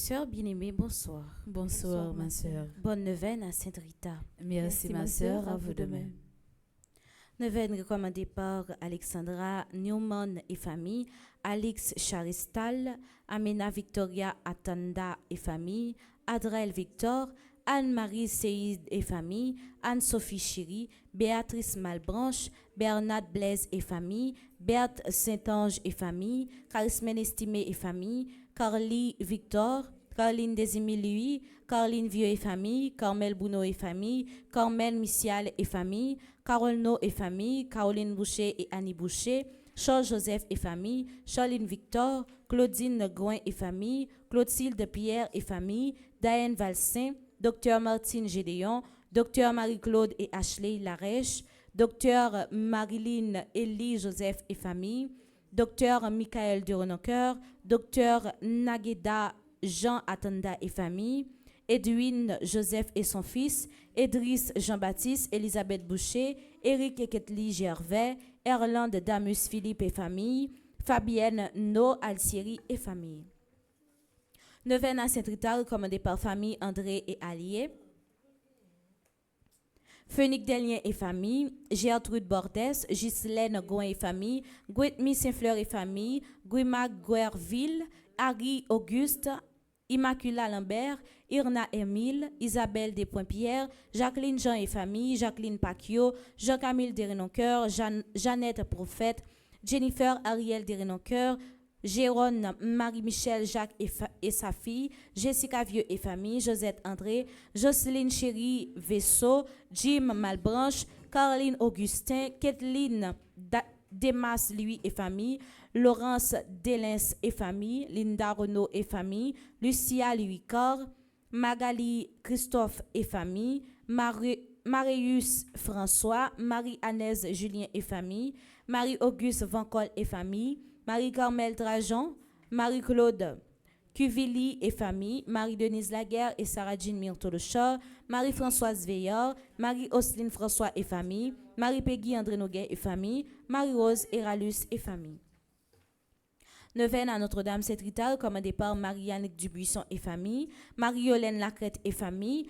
sœurs bien-aimées, bonsoir. Bonsoir, ma sœur. Bonne neuvaine à Sainte Rita. Merci, ma sœur, à vous de même. Neuvaine recommandée par Alexandra Newman et famille, Alix Charistal, Amena Victoria Atanda et famille, Adrel Victor, Anne-Marie Seïd et famille, Anne-Sophie Chéry, Béatrice Malbranche, Bernard Blaise et famille, Berthe Saint-Ange et famille, Charismène Estimé et famille, Carly Victor, Caroline Desimile Louis, Caroline Vieux et famille, Carmel Bouno et famille, Carmel Missial et famille, Carole No et famille, Caroline Boucher et Annie Boucher, Charles Joseph et famille, Charline Victor, Claudine Gouin et famille, Clotilde Pierre et famille, Diane Valsin, Docteur Martine Gédéon, Docteur Marie-Claude et Ashley Larèche, Docteur Marilyn Elie Joseph et famille, Docteur Michael Durenoncoeur, Docteur Nageda Jean Atanda et famille, Edwin Joseph et son fils, Edris Jean-Baptiste, Elisabeth Boucher, Éric Eketli Gervais, Erland Damus Philippe et famille, Fabienne No Alcieri et famille. Neuvaine à Saint-Rita recommandée par famille André et Allier. Phoenix Delien et famille, Gertrude Bordes, Ghislaine Gouin et famille, Guetmi Saint-Fleur et famille, Guima Guerville, Harry Auguste, Immacula Lambert, Irna Emile, Isabelle Despoints-Pierre, Jacqueline Jean et famille, Jacqueline Pacquiao, Jean-Camille Desrenoncoeur, Jeannette Prophète, Jennifer Ariel Desrenoncoeur, Jérôme Marie-Michel Jacques et sa fille, Jessica Vieux et famille, Josette André, Jocelyne Chéri Vaisseau, Jim Malbranche, Caroline Augustin, Kathleen Demas Louis et famille, Laurence Delens et famille, Linda Renaud et famille, Lucia Louis Cor, Magali Christophe et famille, Marius François, Marie-Annès Julien et famille, Marie-Auguste Vancol et famille, Marie-Carmel Drajon, Marie-Claude Cuvilly et famille, Marie-Denise Laguerre et Sarah-Jean Myrtolochor, Marie-Françoise Veillard, Marie-Osline François et famille, Marie-Peggy André Noguet et famille, Marie-Rose Eralus et famille. Neuvaine à Notre-Dame Saint-Rita, commandée par Marie-Annick Dubuisson et famille, Marie-Yolène Lacrette et famille,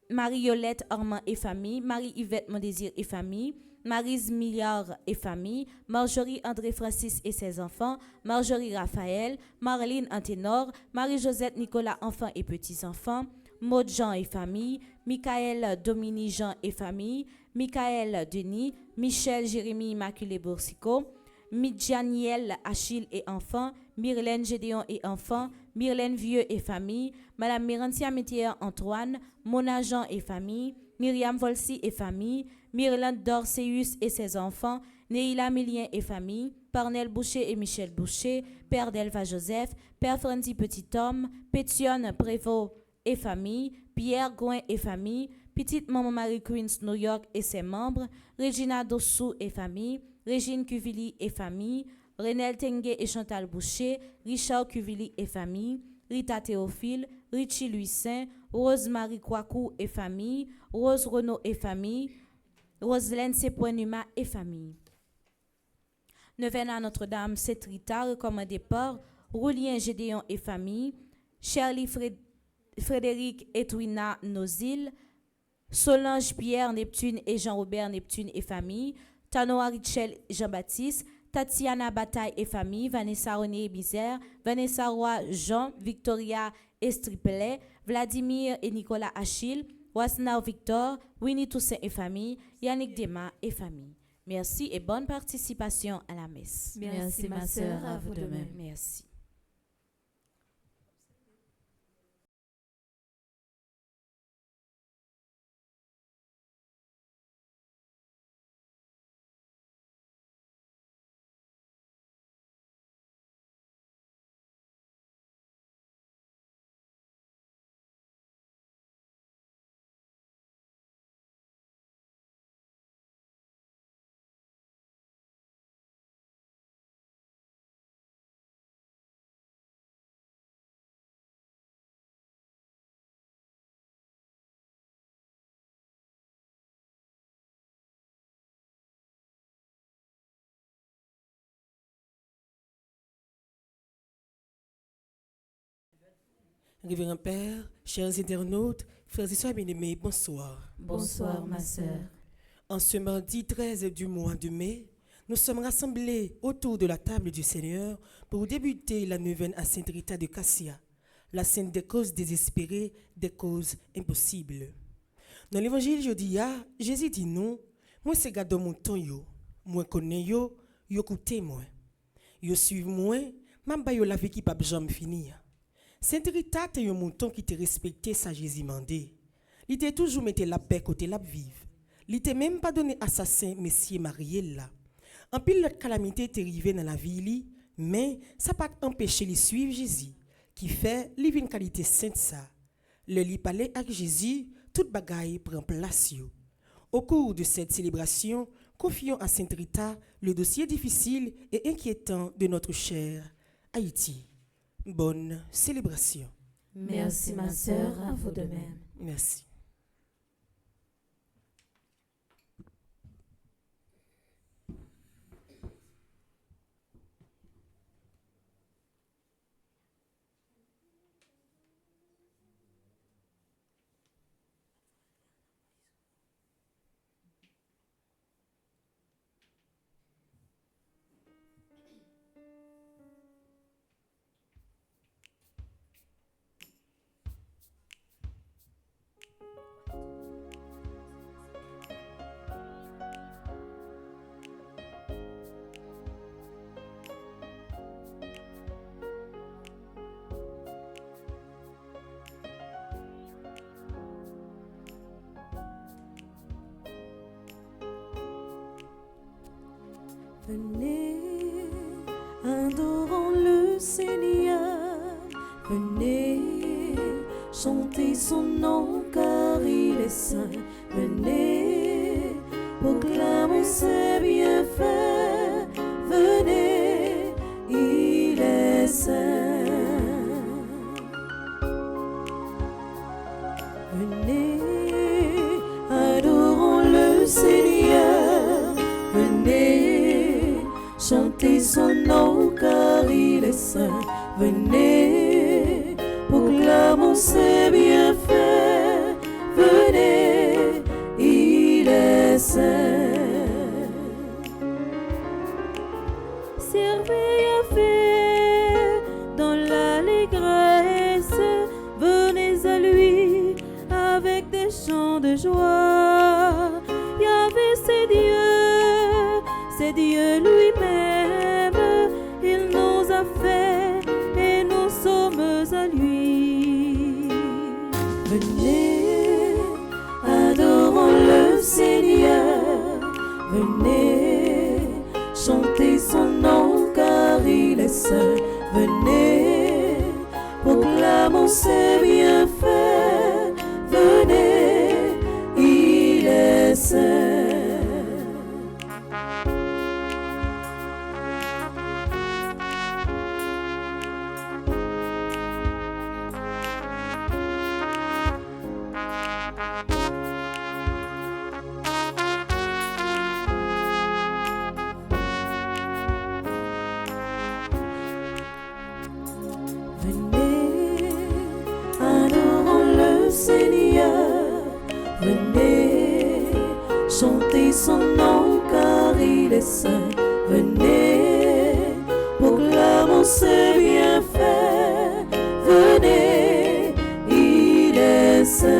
Marie-Yolette Armand et famille, Marie-Yvette Mondésir et famille, Maryse Milliard et famille, Marjorie André Francis et ses enfants, Marjorie Raphaël, Marlene Anténor, Marie-Josette Nicolas enfants et petits-enfants, Maud Jean et famille, Michael Domini Jean et famille, Michael Denis, Michel Jérémy Immaculé Boursicot, Midjaniel Achille et enfants, Myrlène Gédéon et enfants, Myrlène Vieux et famille, Madame Mérantia Métier Antoine, Mona Jean et famille, Myriam Volsi et famille, Myrlande Dorceus et ses enfants, Neila Milien et famille, Parnell Boucher et Michel Boucher, Père Delva Joseph, Père Frandy Petit-Homme, Pétionne Prévost et famille, Pierre Gouin et famille, Petite Maman Marie Queens New York et ses membres, Regina Dossou et famille, Régine Cuvilly et famille, Renel Tengue et Chantal Boucher, Richard Cuvilly et famille, Rita Théophile, Richie Louis Saint, Rose-Marie Kouakou et famille, Rose Renaud et famille, Roselaine Sepoinuma et famille. Neuvaine à Notre-Dame Saint-Rita, recommandée par Roulien Gédéon et famille, Shirley Frédéric Etwina Nozil, Solange Pierre Neptune et Jean-Robert Neptune et famille, Tanoa Richel Jean-Baptiste, Tatiana Bataille et famille, Vanessa René Misère, Vanessa Roy Jean, Victoria Estriplet, Vladimir et Nicolas Achille, Wasnao Victor, Winnie Toussaint et famille, Yannick Dema et famille. Merci et bonne participation à la messe. Merci, ma sœur, à vous de même. Merci. Révérend Père, chers internautes, frères et sœurs bien-aimés, bonsoir. Bonsoir, ma sœur. En ce mardi 13 du mois de mai, nous sommes rassemblés autour de la table du Seigneur pour débuter la neuvaine à Sainte Rita de Cassia, la sainte des causes désespérées, des causes impossibles. Dans l'évangile, je dis, Jésus dit non, moi c'est gars mon temps yo, moi connais yo, yo écoutez moi. Yo suivent moi, même ba yo la vie qui pas jamais finir. Sainte Rita te un mouton qui te respecté sa Jésus mandé. Il t'a toujours metté la paix côté la vive. Il t'a même pas donné assassin Messier marié là. En pile l'autre calamité t'est arrivé dans la vie mais ça pas empêché de suivre Jésus qui fait livre une qualité sainte ça. Le li parler avec Jésus, toute bagaille prend place yo. Au cours de cette célébration, confions à Sainte Rita le dossier difficile et inquiétant de notre cher Haïti. Bonne célébration. Merci, ma sœur, à vous de même. Merci. Venez, adorons le Seigneur. Venez, chantez son nom car il est saint. Venez, proclamons ses bienfaits. Venez, il est saint. Venez, adorons le Seigneur. Venez, chantez son nom car il est saint. Venez, proclamons ses bienfaits. Venez, il est saint. Servez Yahvé dans l'allégresse. Venez à lui avec des chants de joie. Yahvé c'est Dieu lui-même, il nous a fait et nous sommes à lui. Venez, adorons le Seigneur. Venez, chantez son nom car il est saint. Venez, proclamons ses bienfaits. Venez, il est saint. Venez, adorons le Seigneur. Venez, chantez son nom car il est saint. Venez, proclamons ses bienfaits. Venez, il est saint.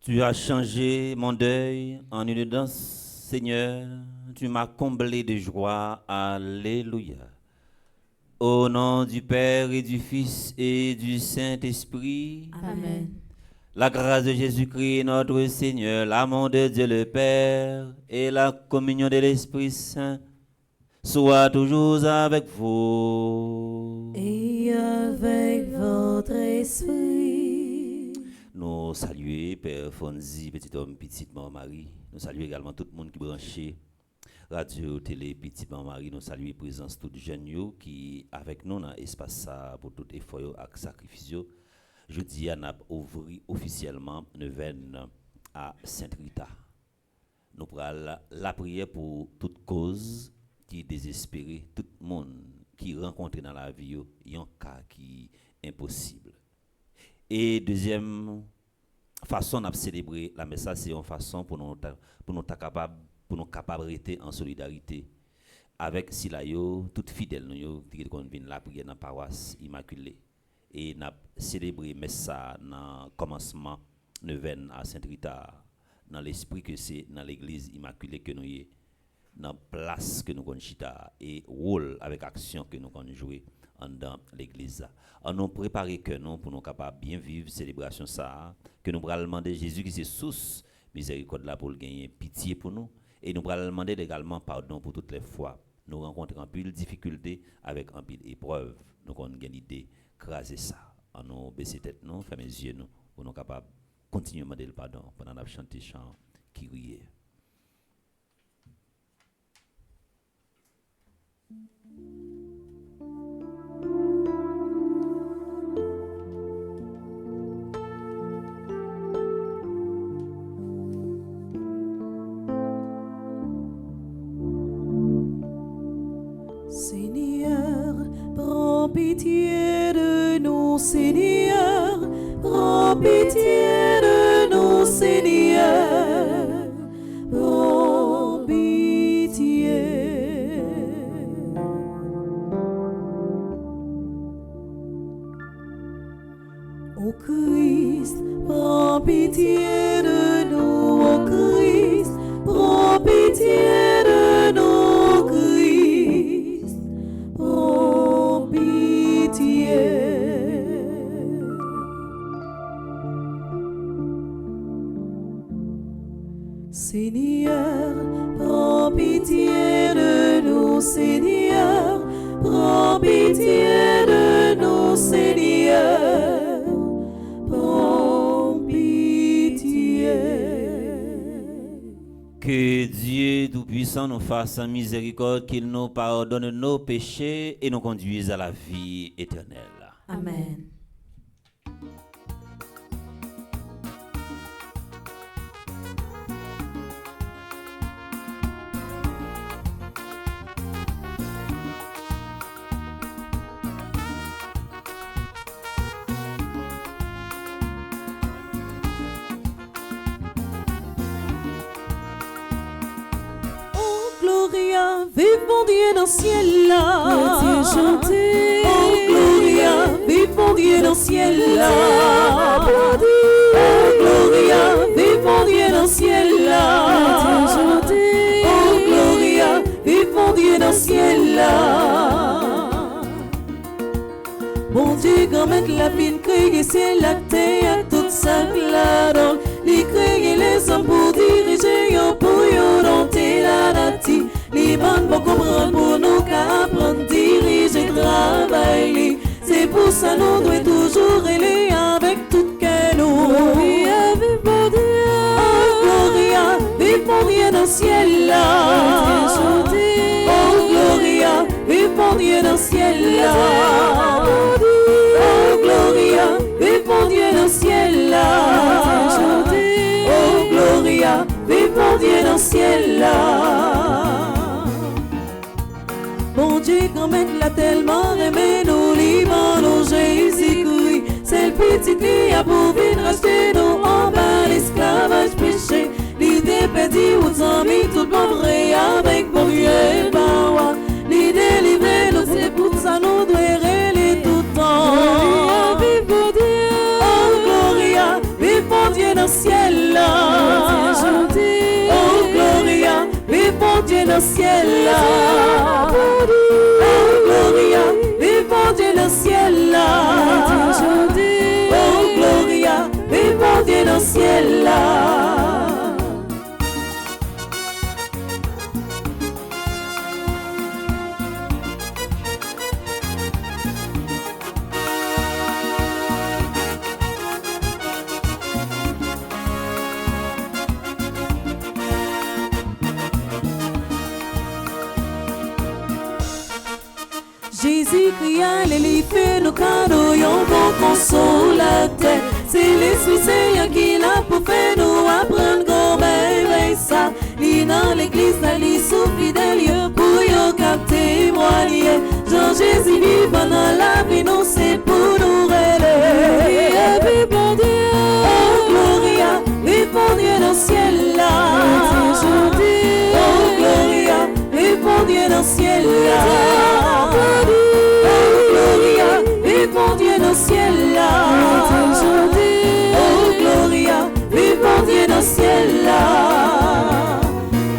Tu as changé mon deuil en une danse, Seigneur. Tu m'as comblé de joie. Alléluia. Au nom du Père et du Fils et du Saint-Esprit. Amen. La grâce de Jésus-Christ, notre Seigneur, l'amour de Dieu le Père et la communion de l'Esprit Saint soient toujours avec vous. Et avec votre esprit. Nous saluons Père Fonzi, petit homme, petite maman Marie. Nous saluons également tout le monde qui est branché Radio Télé Petit Marie, nous saluons la présence de tous les jeunes qui avec nous dans l'espace ça pour tout effort et sacrifice. Je dis à n'a ouvert officiellement une veine à Sainte-Rita. Nous prenons la prière pour toute cause qui est désespérée, tout le monde qui rencontre dans la vie un cas qui est impossible. Et deuxième façon de célébrer la messe, c'est une façon pour nous capables rester en solidarité avec Silayo, toute fidèle nous qui viennent la prière dans la paroisse Immaculée. Et nous célébré messe dans le commencement de à Sainte-Rita, dans l'esprit que c'est dans l'église Immaculée que nous y dans la place que nous avons chita et rôle avec action que nous avons joué dans l'église. On nous préparé que nous pour nous capables bien vivre célébration ça, que nous allons demander Jésus qui c'est source miséricorde là pour gagner pitié pour nous et nous allons demander également pardon pour toutes les fois nous rencontrons un pile difficulté avec un pile épreuve. Nous avons une idée craser ça. On nous baisser tête nous, fermer les yeux nous pour nous capables continuer à demander le pardon pendant la chanter chant qui riait. Seigneur, prends pitié de nous, Seigneur, prends pitié de nous, Seigneur, prends pitié. Ô Christ, prends pitié de nous, ô Christ, prends pitié de nous, Christ, prends pitié. Seigneur, prends pitié de nous, Seigneur, prends pitié de nous, Seigneur, prends pitié. Que Dieu Tout-Puissant nous fasse en miséricorde, qu'il nous pardonne nos péchés et nous conduise à la vie éternelle. Amen. Gloria, vive mon Dieu dans le ciel là. Dieu chanter. Oh Gloria, vive mon Dieu dans le ciel là. Oh Gloria, vive mon Dieu dans le ciel là. Dieu chanter. Oh Gloria, vive mon Dieu dans le ciel là. Mon Dieu, quand même la vie créée, c'est la terre, toute ça là-dedans. Les créer les hommes pour diriger, pour y orienter la nature. Les bandes pour comprendre, pour nous apprendre, diriger, travailler. C'est pour ça nous devons toujours aller avec tout cœur. Gloria, vive mon Dieu. Oh Gloria, vive mon Dieu dans le ciel là. Dieu chanter. Oh Gloria, vive mon Dieu dans le ciel là. Oh Gloria, vive mon Dieu dans le ciel là. Oh Gloria, vive mon Dieu dans le ciel là. Mon Dieu, quand même l'a tellement aimé nous, liban nous Jésus-Christ. C'est le petit qui a pour venir racheter nous en bas l'esclavage péché. L'idée pédit aux amis, tout le monde vrai avec mon Dieu et bawa. L'idée livrée, nous c'est pour ça nous devons rêver tout le temps. Gloria, vive mon Dieu. Oh Gloria, vive mon Dieu dans le ciel là. Dieu chanter. Oh Gloria, vive mon Dieu dans le ciel là. Oh Gloria, vive mon Dieu dans le ciel là. Dieu chanter. Oh Gloria, vive mon Dieu dans le ciel là. Jésus cria, les fait nos cadeaux, yon bon consolateur. C'est l'Esprit Seigneur qui l'a pour faire nous apprendre comment ça. Li dans l'église, là, li sous fidèle, pour yon cap témoigner. Jean Jésus vivant dans la vie, nous c'est pour nous rêver. Vive bon Dieu, Oh Gloria, vive mon Dieu dans le ciel là. Oh Gloria, vive mon Dieu dans le ciel là. Oh Gloria, vive mon Dieu dans le ciel là. Oh Gloria, vive mon Dieu dans le ciel là.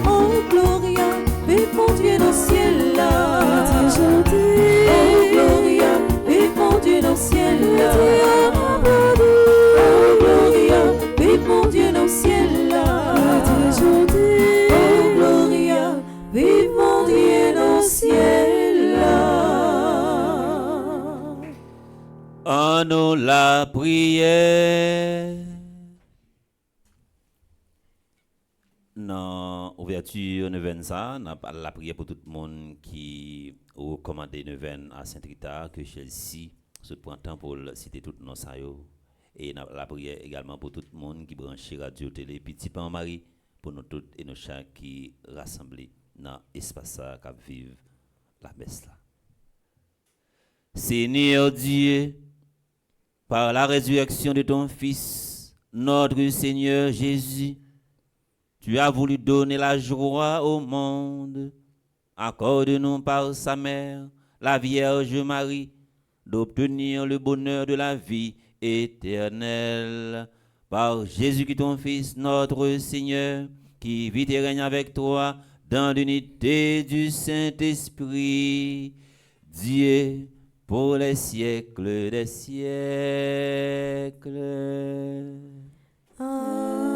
Oh Gloria, vive mon Dieu dans le ciel là. Oh Gloria, vive mon Dieu dans le ciel là. Oh Gloria, vive mon Dieu dans le ciel là. Oh Gloria, vive mon Dieu dans le ciel là. En nous la prière. Dans l'ouverture neuvaine, ça, n'a pas la prière pour tout le monde qui recommande neuvaine à Saint-Rita, que Chelsea se prend temps pour citer tout le nom ça yo. Et la prière également pour tout le monde qui branche radio télé petit pan Marie pour nous toutes et nos chaque qui rassemblés dans l'espace qui vivent la messe là. Seigneur Dieu, par la résurrection de ton Fils, notre Seigneur Jésus, tu as voulu donner la joie au monde. Accorde-nous par sa mère, la Vierge Marie, d'obtenir le bonheur de la vie éternelle. Par Jésus-Christ, ton Fils, notre Seigneur, qui vit et règne avec toi dans l'unité du Saint-Esprit, Dieu, pour les siècles des siècles. Amen.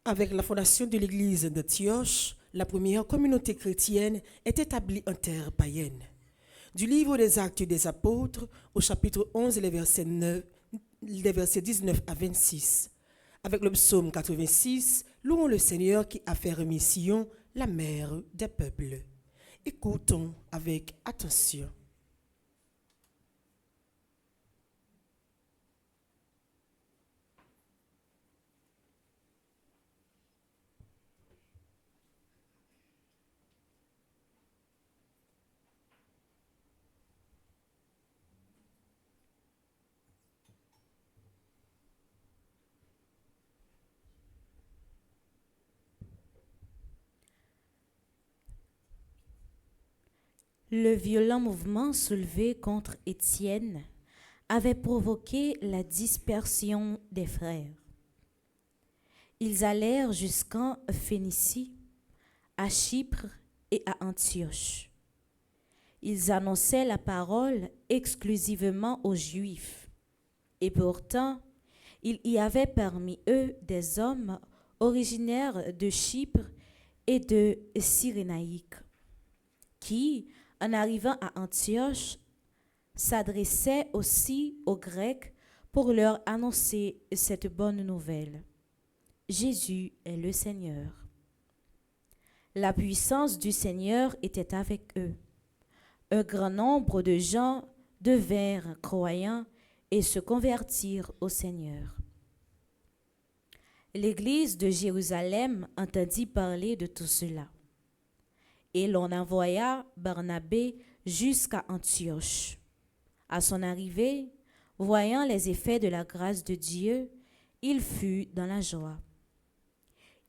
Avec la fondation de l'église d'Antioche, la première communauté chrétienne est établie en terre païenne. Du livre des Actes des Apôtres au chapitre 11, les versets 19 à 26. Avec le psaume 86, louons le Seigneur qui a fait remis Sion, la mère des peuples. Écoutons avec attention. Le violent mouvement soulevé contre Étienne avait provoqué la dispersion des frères. Ils allèrent jusqu'en Phénicie, à Chypre et à Antioche. Ils annonçaient la parole exclusivement aux Juifs. Et pourtant, il y avait parmi eux des hommes originaires de Chypre et de Cyrénaïque, qui, en arrivant à Antioche, s'adressaient aussi aux Grecs pour leur annoncer cette bonne nouvelle. Jésus est le Seigneur. La puissance du Seigneur était avec eux. Un grand nombre de gens devinrent croyants et se convertirent au Seigneur. L'Église de Jérusalem entendit parler de tout cela. Et l'on envoya Barnabé jusqu'à Antioche. À son arrivée, voyant les effets de la grâce de Dieu, il fut dans la joie.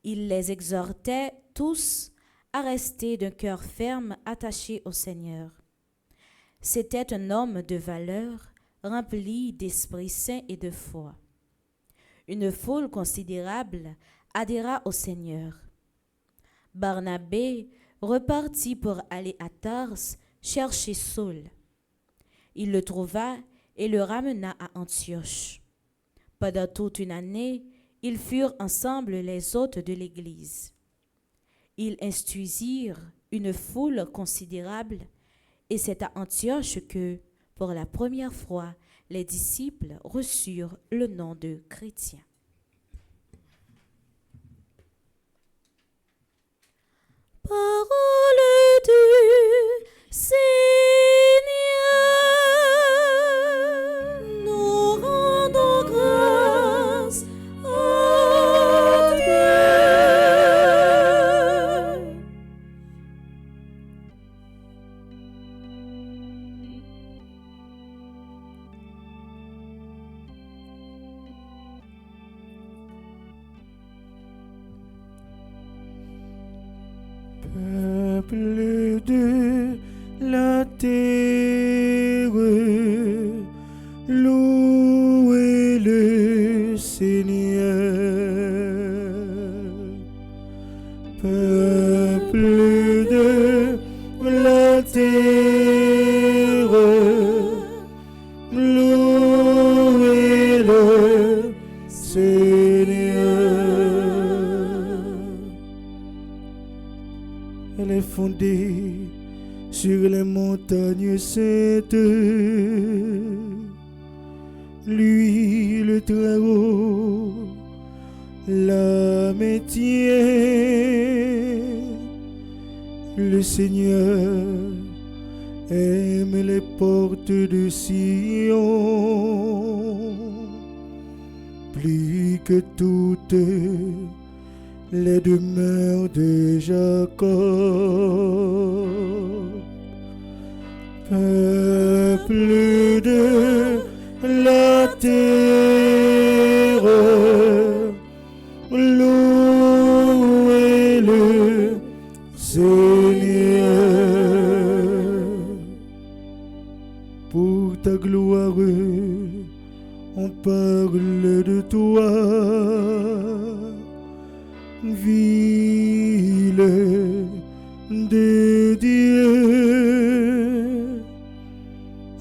Il les exhortait tous à rester d'un cœur ferme attaché au Seigneur. C'était un homme de valeur, rempli d'Esprit Saint et de foi. Une foule considérable adhéra au Seigneur. Barnabé repartit pour aller à Tarse chercher Saul. Il le trouva et le ramena à Antioche. Pendant toute une année, ils furent ensemble les hôtes de l'Église. Ils instruisirent une foule considérable, et c'est à Antioche que, pour la première fois, les disciples reçurent le nom de chrétiens. Parole du Seigneur, nous rendons grâce à Dieu. Peuple de la terre, louez le Seigneur. Peuple de la terre, louez le Seigneur. Elle est fondée sur les montagnes saintes. Lui, le Très-Haut, la maintient. Le Seigneur aime les portes de Sion plus que toutes les demeures de Jacob. Peuple de la terre, louez le Seigneur. Pour ta gloire, on parle de toi. Ville de Dieu,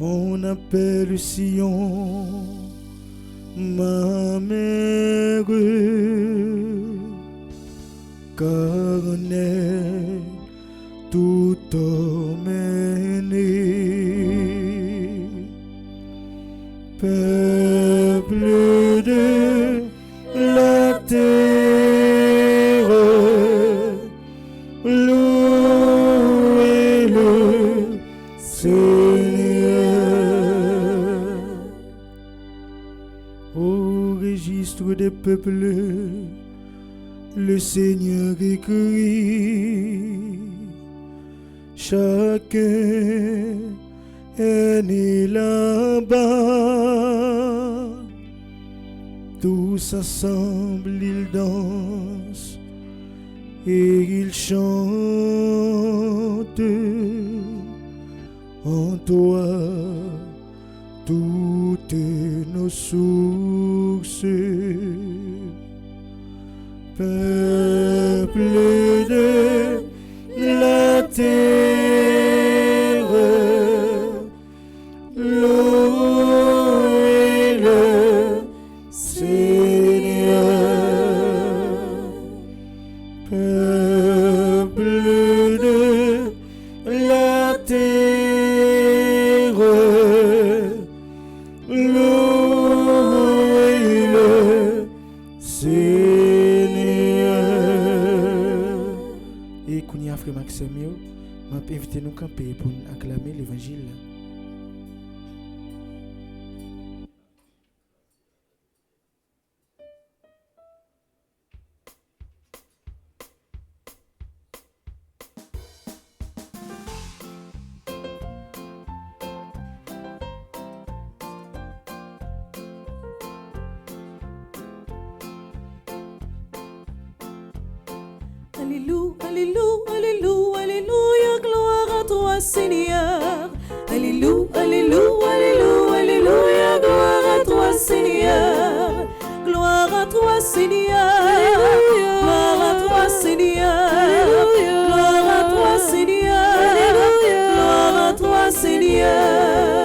on appelle Sion ma mère, car en elle tout homme est né. Peuple de la terre, louez le Seigneur. Au registre des peuples, le Seigneur écrit: chacun est né là-bas. Tous ensemble ils dansent et ils chantent. En toi toutes nos sources. Peuple de la terre, louez le Seigneur. Peuple de la terre, louez le Seigneur. Et Kounia Frère Maxime, m'a invité nous camper pour acclamer l'évangile. Alléluia, Alléluia, Alléluia, Alléluia, gloire à toi Seigneur. Alléluia, Alléluia, Alléluia, Alléluia, gloire à toi Seigneur. Gloire à toi Seigneur. Gloire à toi Seigneur. Gloire à toi Seigneur. Gloire à toi Seigneur.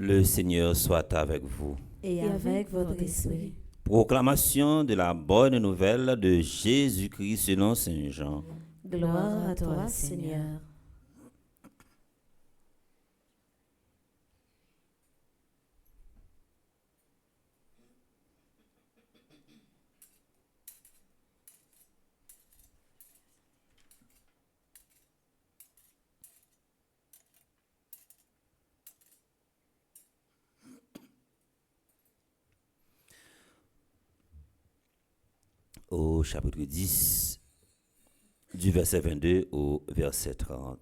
Le Seigneur soit avec vous. Et avec votre esprit. Proclamation de la bonne nouvelle de Jésus-Christ selon Saint Jean. Gloire à toi, Seigneur. Au chapitre 10, du verset 22 au verset 30.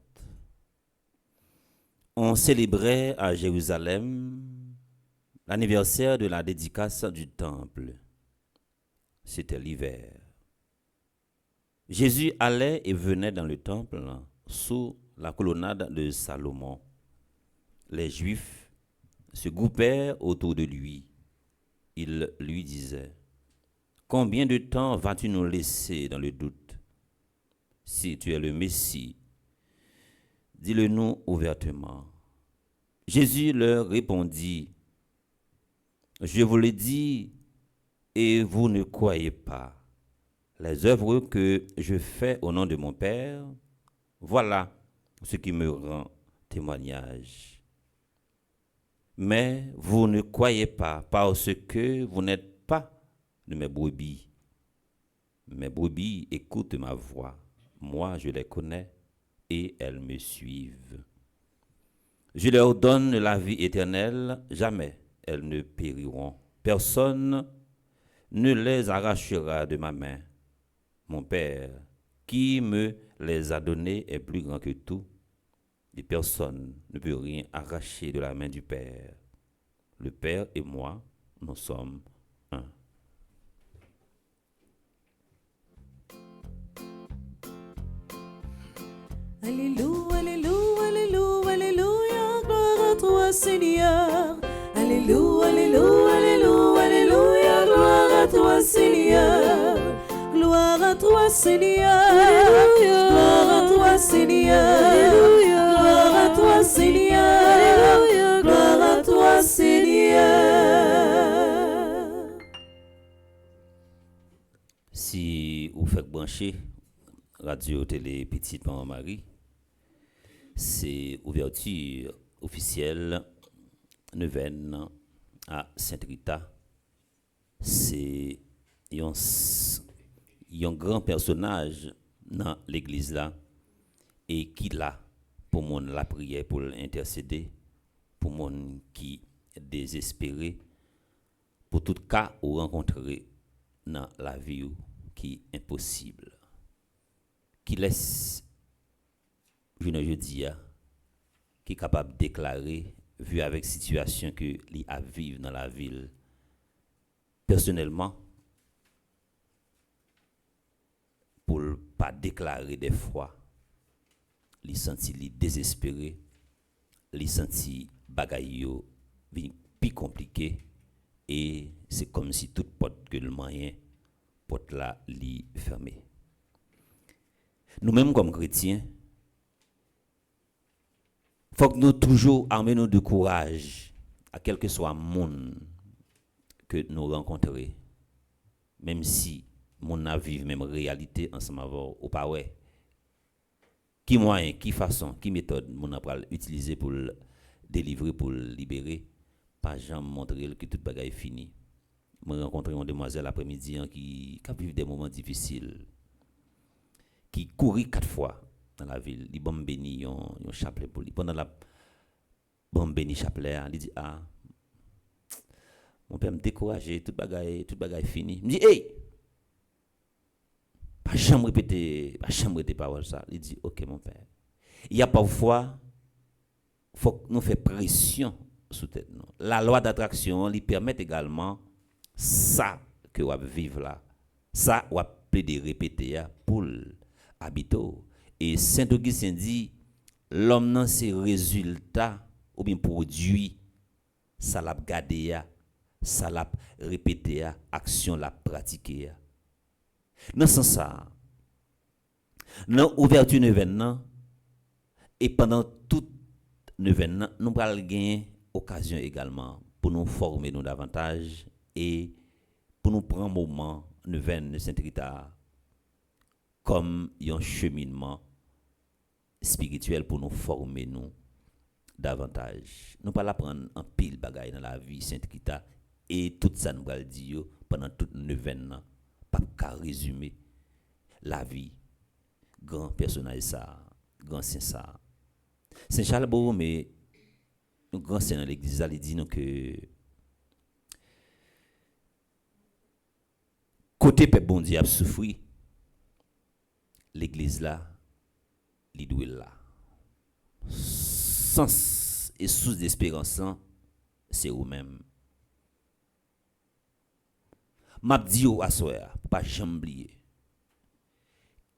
On célébrait à Jérusalem l'anniversaire de la dédicace du temple. C'était l'hiver. Jésus allait et venait dans le temple sous la colonnade de Salomon. Les Juifs se groupèrent autour de lui. Ils lui disaient: combien de temps vas-tu nous laisser dans le doute? Si tu es le Messie, dis-le-nous ouvertement. Jésus leur répondit: je vous le dis et vous ne croyez pas. Les œuvres que je fais au nom de mon Père, voilà ce qui me rend témoignage. Mais vous ne croyez pas parce que vous n'êtes pas de mes brebis. Mes brebis écoutent ma voix. Moi, je les connais et elles me suivent. Je leur donne la vie éternelle. Jamais elles ne périront. Personne ne les arrachera de ma main. Mon Père, qui me les a donnés, est plus grand que tout. Et personne ne peut rien arracher de la main du Père. Le Père et moi, nous sommes un. Alléluia, Alléluia, Alléluia, Alléluia, gloire à toi Seigneur. Alléluia, Alléluia, Alléluia, Alléluia, gloire à toi Seigneur. Gloire à toi Seigneur. Gloire à toi Seigneur. Gloire à toi Seigneur. Gloire à toi Seigneur. Si vous faites brancher radio télé Petite Maman Marie, c'est ouverture officielle neuvaine à Sainte-Rita. C'est un grand personnage dans l'église là et qui là pour mon la prière pour l'intercéder, pour mon qui est désespéré, pour tout cas ou rencontrer dans la vie qui est impossible, qui laisse je ne dis qui est capable de déclarer vu avec situation que li a vivre dans la ville. Personnellement, pour pas déclarer des fois, li senti li désespéré, li senti bagay yo plus compliqué et c'est comme si toute porte que le moyen porte là li fermé. Nous-mêmes comme chrétiens, faut que nous toujours armer nous de courage à quel que soit le monde que nous rencontrons, même si mon a vivre même réalité ensemble avec ou pas ouais. Qui moyen, qui façon, qui méthode mon a utiliser pour délivrer, pour libérer, pas jamais montrer que toute bagaille est fini. Je rencontré une demoiselle après-midi qui a vécu des moments difficiles, qui courit 4 fois dans la ville, il bon béni un chapelet pour lui. Pendant la bon béni chapelet, il dit mon père me décourager, toute bagaille fini. Il me dit hey, pas jamais répéter paroles ça. Il dit OK mon père. Il y a parfois faut que nous fassions pression sur tête nous. La loi d'attraction lui permet également ça que vous vivre là. Ça vous de répéter pour habiter. Et Saint Augustin dit l'homme dans ses résultats ou bien produit ça l'a gardé, ça l'a répété, action l'a pratiqué. Dans ce sens, dans l'ouverture de l'événement, et pendant toute l'événement, nous allons gagner occasion également pour nous former nous davantage et pour nous prendre un moment de Saint-Rita comme un cheminement spirituel pour nous former nous davantage. Nous pas prendre un pile bagaille dans la vie Saint-Rita et tout ça nous va le dire pendant tout l'événement pas qu'à résumer la vie grand personnage ça grand saint ça Saint Charles Borromée un grand saint dans l'église il dit nous que côté peuple bon Dieu a souffert l'église là li doit là sens et source d'espérance c'est vous-même. M'a dit au assoya pour pas jamais oublier.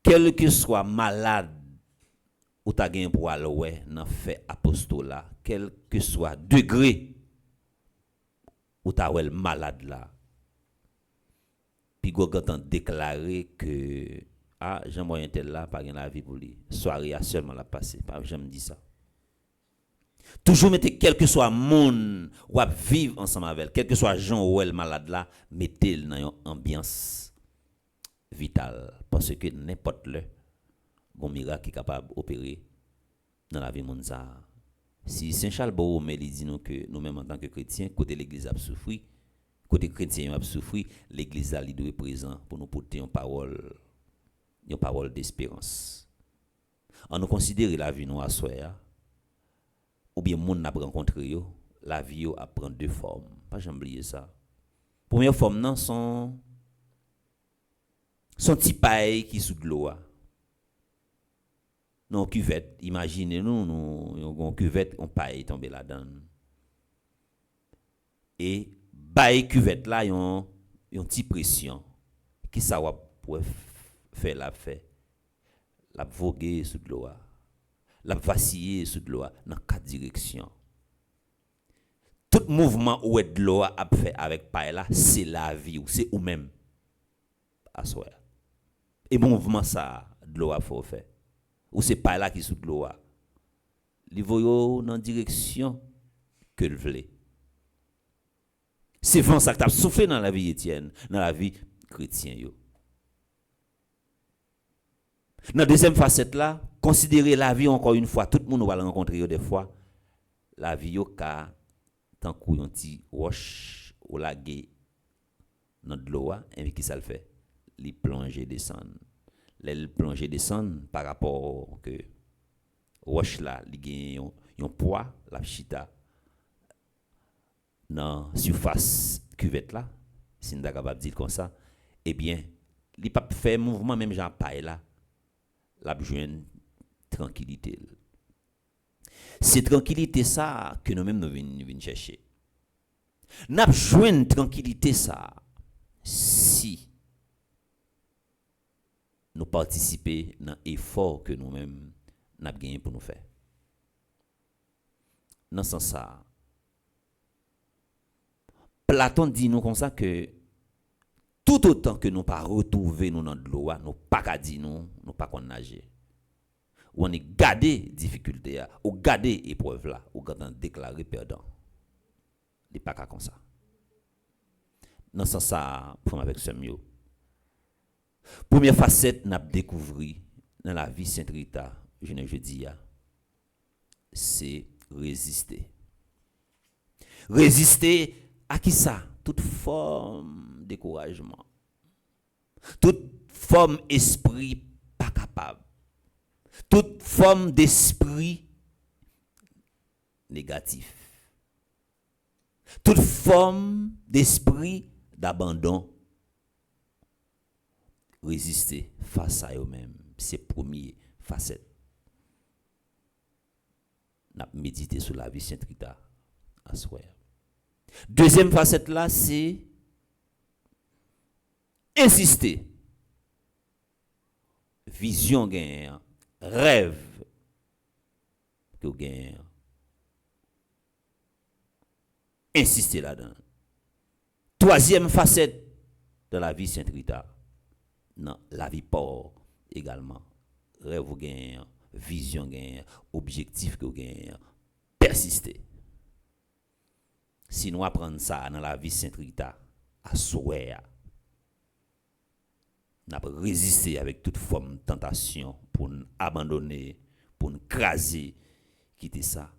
Quel que soit malade ou ta gain pour aller ouais dans fait apostolat, quel que soit degré ou ta ouais malade là. Puis go quand déclarer que Jean moyen tel là pas gain la vie pour lui. Soirée a seulement la passer, pas jamais dit ça. Toujours mettez quel que soit monde ou vivre ensemble avec, quel que soit gens ou elle malade là, mettez-le dans une ambiance vitale parce que n'importe le bon miracle qui est capable d'opérer dans la vie monde ça. Si Saint Charles Borromée dit nous que nous-mêmes en tant que chrétiens, côté l'église a souffert, côté chrétien a souffert, l'église a doit être présent pour nous porter une parole d'espérance. En nous considérer la vie nous à soi ou bien monde n'a rencontré yo, la vie yo a prend deux formes. Pas jamais oublier ça. Première forme non son petit paille qui sous de l'eau. Non cuvette, imaginez nous une cuvette on paille tomber là-dedans. Et bail cuvette là yon petit pression qui ça va pour faire la voguer sous de l'eau. La vaciller sous de l'eau dans quatre directions. Tout mouvement où est de l'eau a fait avec paille là, c'est la vie ou c'est ou même à soi. Et mouvement ça de l'eau a faut faire. Ou c'est paille là qui sous de l'eau. Li voyo dans direction que le voulait. C'est vent ça qui t'a soufflé dans la vie Étienne, dans la vie chrétien yo. Dans la deuxième facette là, considérer la vie encore une fois, tout le monde va la rencontrer des fois. La vie yo ka tant qu'on petit roche ou lagué dans de l'eau et qui ça le fait, les plonger descendre. Les plonger descendre par rapport que roche là, li gen yon poids la chita dans surface cuvette là, si on est capable de dire comme ça, eh bien, li pas fait mouvement même genre paille là. La besoin tranquillité. C'est tranquillité ça que nous-mêmes nous venons chercher. N'a besoin tranquillité ça si nous participer dans l'effort que nous-mêmes n'a gagné pour nous faire. Dans ce sens ça, Platon dit nous comme ça que tout autant que nous pas retrouver nous dans de l'eau, nous pas qu'à dire nous pas qu'on nager. Ou on est gardé difficulté ou gardé épreuve là, ou quand on déclaré perdant. Il pas qu'à comme ça. Dans ce sens ça, pour avec ce mieux. Première facette n'a découvert dans la vie Sainte Rita, je dis c'est résister. Résister à qui ça? Toute forme de découragement. Toute forme d'esprit pas capable. Toute forme d'esprit négatif. Toute forme d'esprit d'abandon. Résister face à eux-mêmes. C'est la première facette. n'a médité sur la vie Sainte Rita à soir. Deuxième facette là, c'est insister. Vision gagne, rêve que gagne. Insister là-dedans. Troisième facette de la vie Sainte Rita, non, la vie pauvre également. Rêve gagne, vision gagne, objectif que gagne, persister. Si nous apprenons ça dans la vie Sainte Rita, à souhait, nous avons résisté avec toute forme de tentation pour nous abandonner, pour nous craser, quitter ça.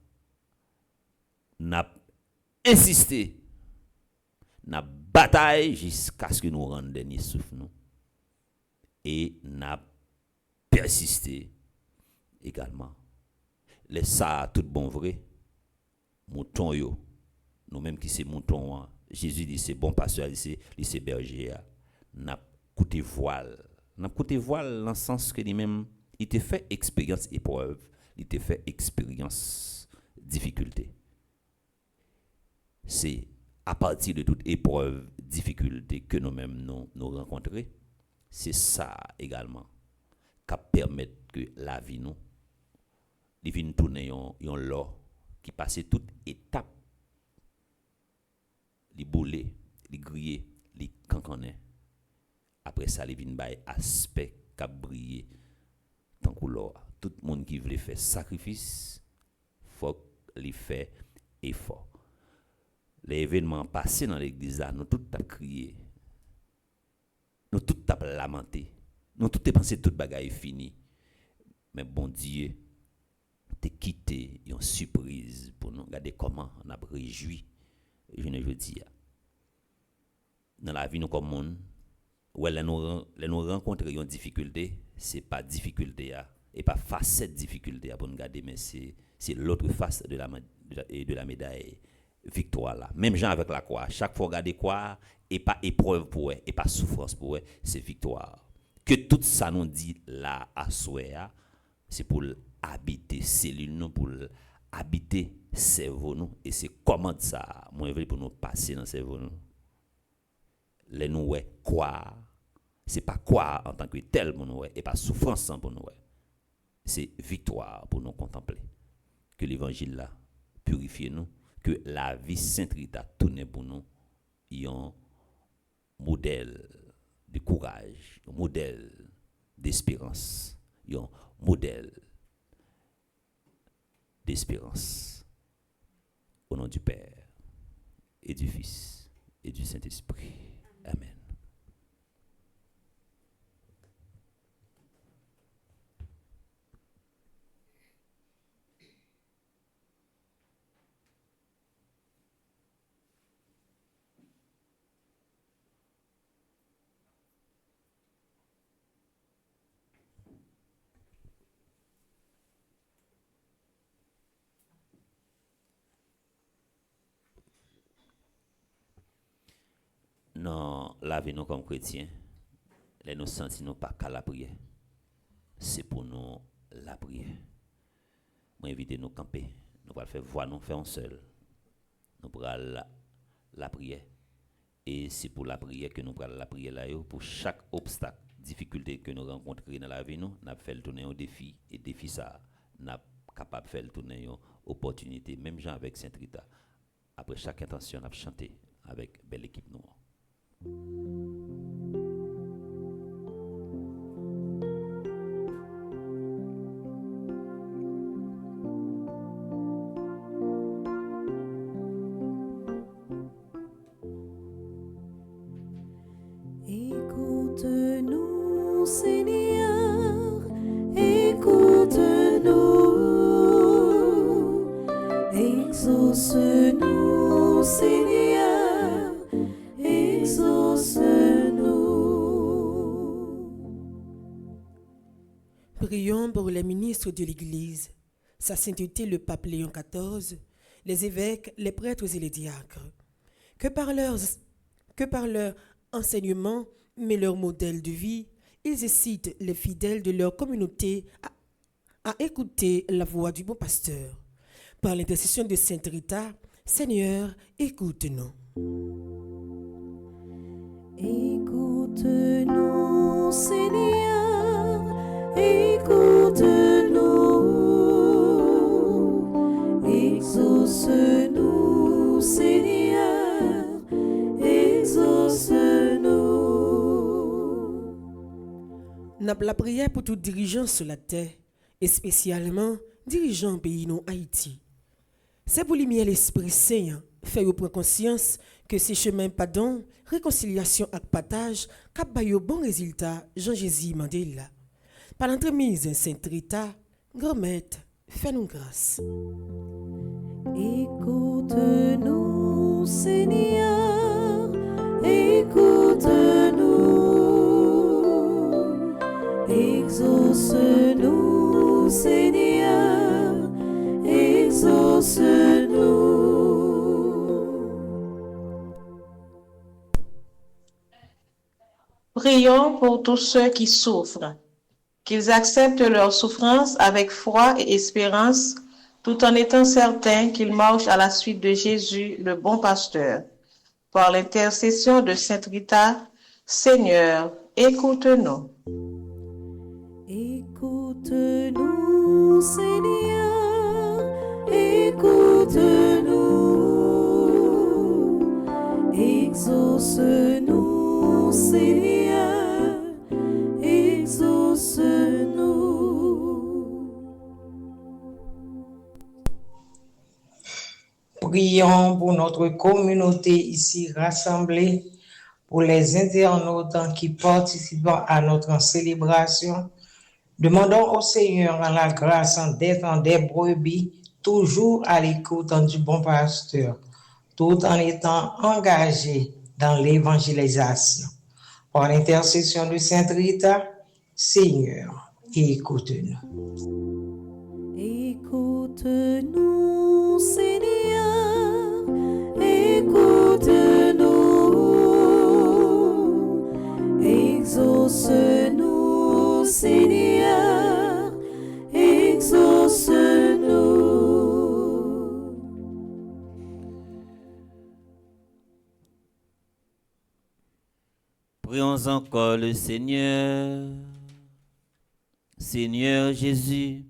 Nous avons insisté, nous avons bataillé jusqu'à ce que nous rendions dernier souffle. Et nous avons persisté également. Les ça, tout bon vrai, mouton yo. Nous-mêmes qui c'est mouton, Jésus dit c'est bon pasteur, c'est berger. N'a coûté voile. N'a coûté voile dans le sens que lui-même, il te fait expérience épreuve, il te fait expérience difficulté. C'est à partir de toute épreuve, difficulté que nous-mêmes nous rencontrons, c'est ça également qui permet que la vie nous, les vignes tourner en l'or qui passe toute étape. Les boulets, les grillés, les cancanets. Après ça, les vignes bail aspect qui briller tant que l'or. Tout le monde qui veut faire sacrifice, faut les faire effort. Les événements passés dans l'église là, nous tout a crié. Nous tout a lamenté. Nous tout a pensé toute bagaille est fini. Mais bon Dieu, t'es quitté une surprise pour nous. Regardez comment on a réjoui. Je ne veux dire. Dans la vie, nous comme monde, nous rencontrons une difficulté, ce n'est pas difficulté, et pas facette difficulté pour nous garder, mais c'est l'autre face de la médaille victoire là. Même gens avec la croix, chaque fois regarder quoi, et pas épreuve pour eux, et pas souffrance pour eux, c'est victoire. Que tout ça nous dit là à souhait, c'est pour habiter cellule nous, pour habiter cerveau nous, et c'est comment ça moi je veux pour nous passer dans cerveau nous les nous ouais quoi c'est pas quoi en tant que tel pour nous et pas souffrance pour nous c'est victoire pour nous contempler que l'évangile là purifie nous que la vie Sainte Rita tourne pour nous un modèle de courage un modèle d'espérance un modèle d'espérance. Au nom du Père, et du Fils, et du Saint-Esprit. Amen. Non, la vie nous comme chrétiens, les nous sentis nous pas qu'à la prière. C'est pour nous la prière. Moi invite nous camper, nous allons faire voir nous faire un seul. Nous prenons la prière et c'est pour la prière que nous prenons la prière là pour chaque obstacle, difficulté que nous rencontrons dans la vie nous fait le tourner un défi et défi ça n'a capable de faire le tourner une opportunité même gens avec Sainte Rita. Après chaque intention, on a chanté avec belle équipe nous. Écoute-nous, Seigneur, écoute-nous, exauce-nous, Seigneur, exauce-nous. Prions pour les ministres de l'Église, Sa Sainteté le Pape Léon XIV, les évêques, les prêtres et les diacres, que par leur enseignement, mais leur modèle de vie, ils incitent les fidèles de leur communauté à écouter la voix du bon pasteur. Par l'intercession de Sainte Rita, Seigneur, écoute-nous. Écoute-nous, Seigneur, écoute-nous. Exauce-nous, Seigneur, exauce-nous. N'a la prière pour tout dirigeant sur la terre, et spécialement dirigeant pays non Haïti. C'est pour lumière l'Esprit Saint, faire prendre conscience que ces chemins pardon, réconciliation et partage, cap bayo bon résultat, Jean-Jésus Mandela. Par l'entremise Sainte Rita, grand-mère, fais-nous grâce. Écoute-nous, Seigneur, écoute-nous. Exauce-nous, Seigneur, exauce-nous. Prions pour tous ceux qui souffrent, qu'ils acceptent leur souffrance avec foi et espérance, tout en étant certains qu'ils marchent à la suite de Jésus, le bon pasteur. Par l'intercession de Sainte Rita, Seigneur, écoute-nous. Écoute-nous, Seigneur, écoute-nous. Exauce-nous, Seigneur, exauce-nous. Prions pour notre communauté ici rassemblée, pour les internautes qui participent à notre célébration. Demandons au Seigneur la grâce d'être des brebis, toujours à l'écoute du bon pasteur, tout en étant engagés dans l'évangélisation. Par l'intercession de Sainte Rita, Seigneur, écoute-nous. Écoute-nous, Seigneur, écoute-nous. Exauce-nous, Seigneur, exauce-nous. Prions encore le Seigneur. Seigneur Jésus,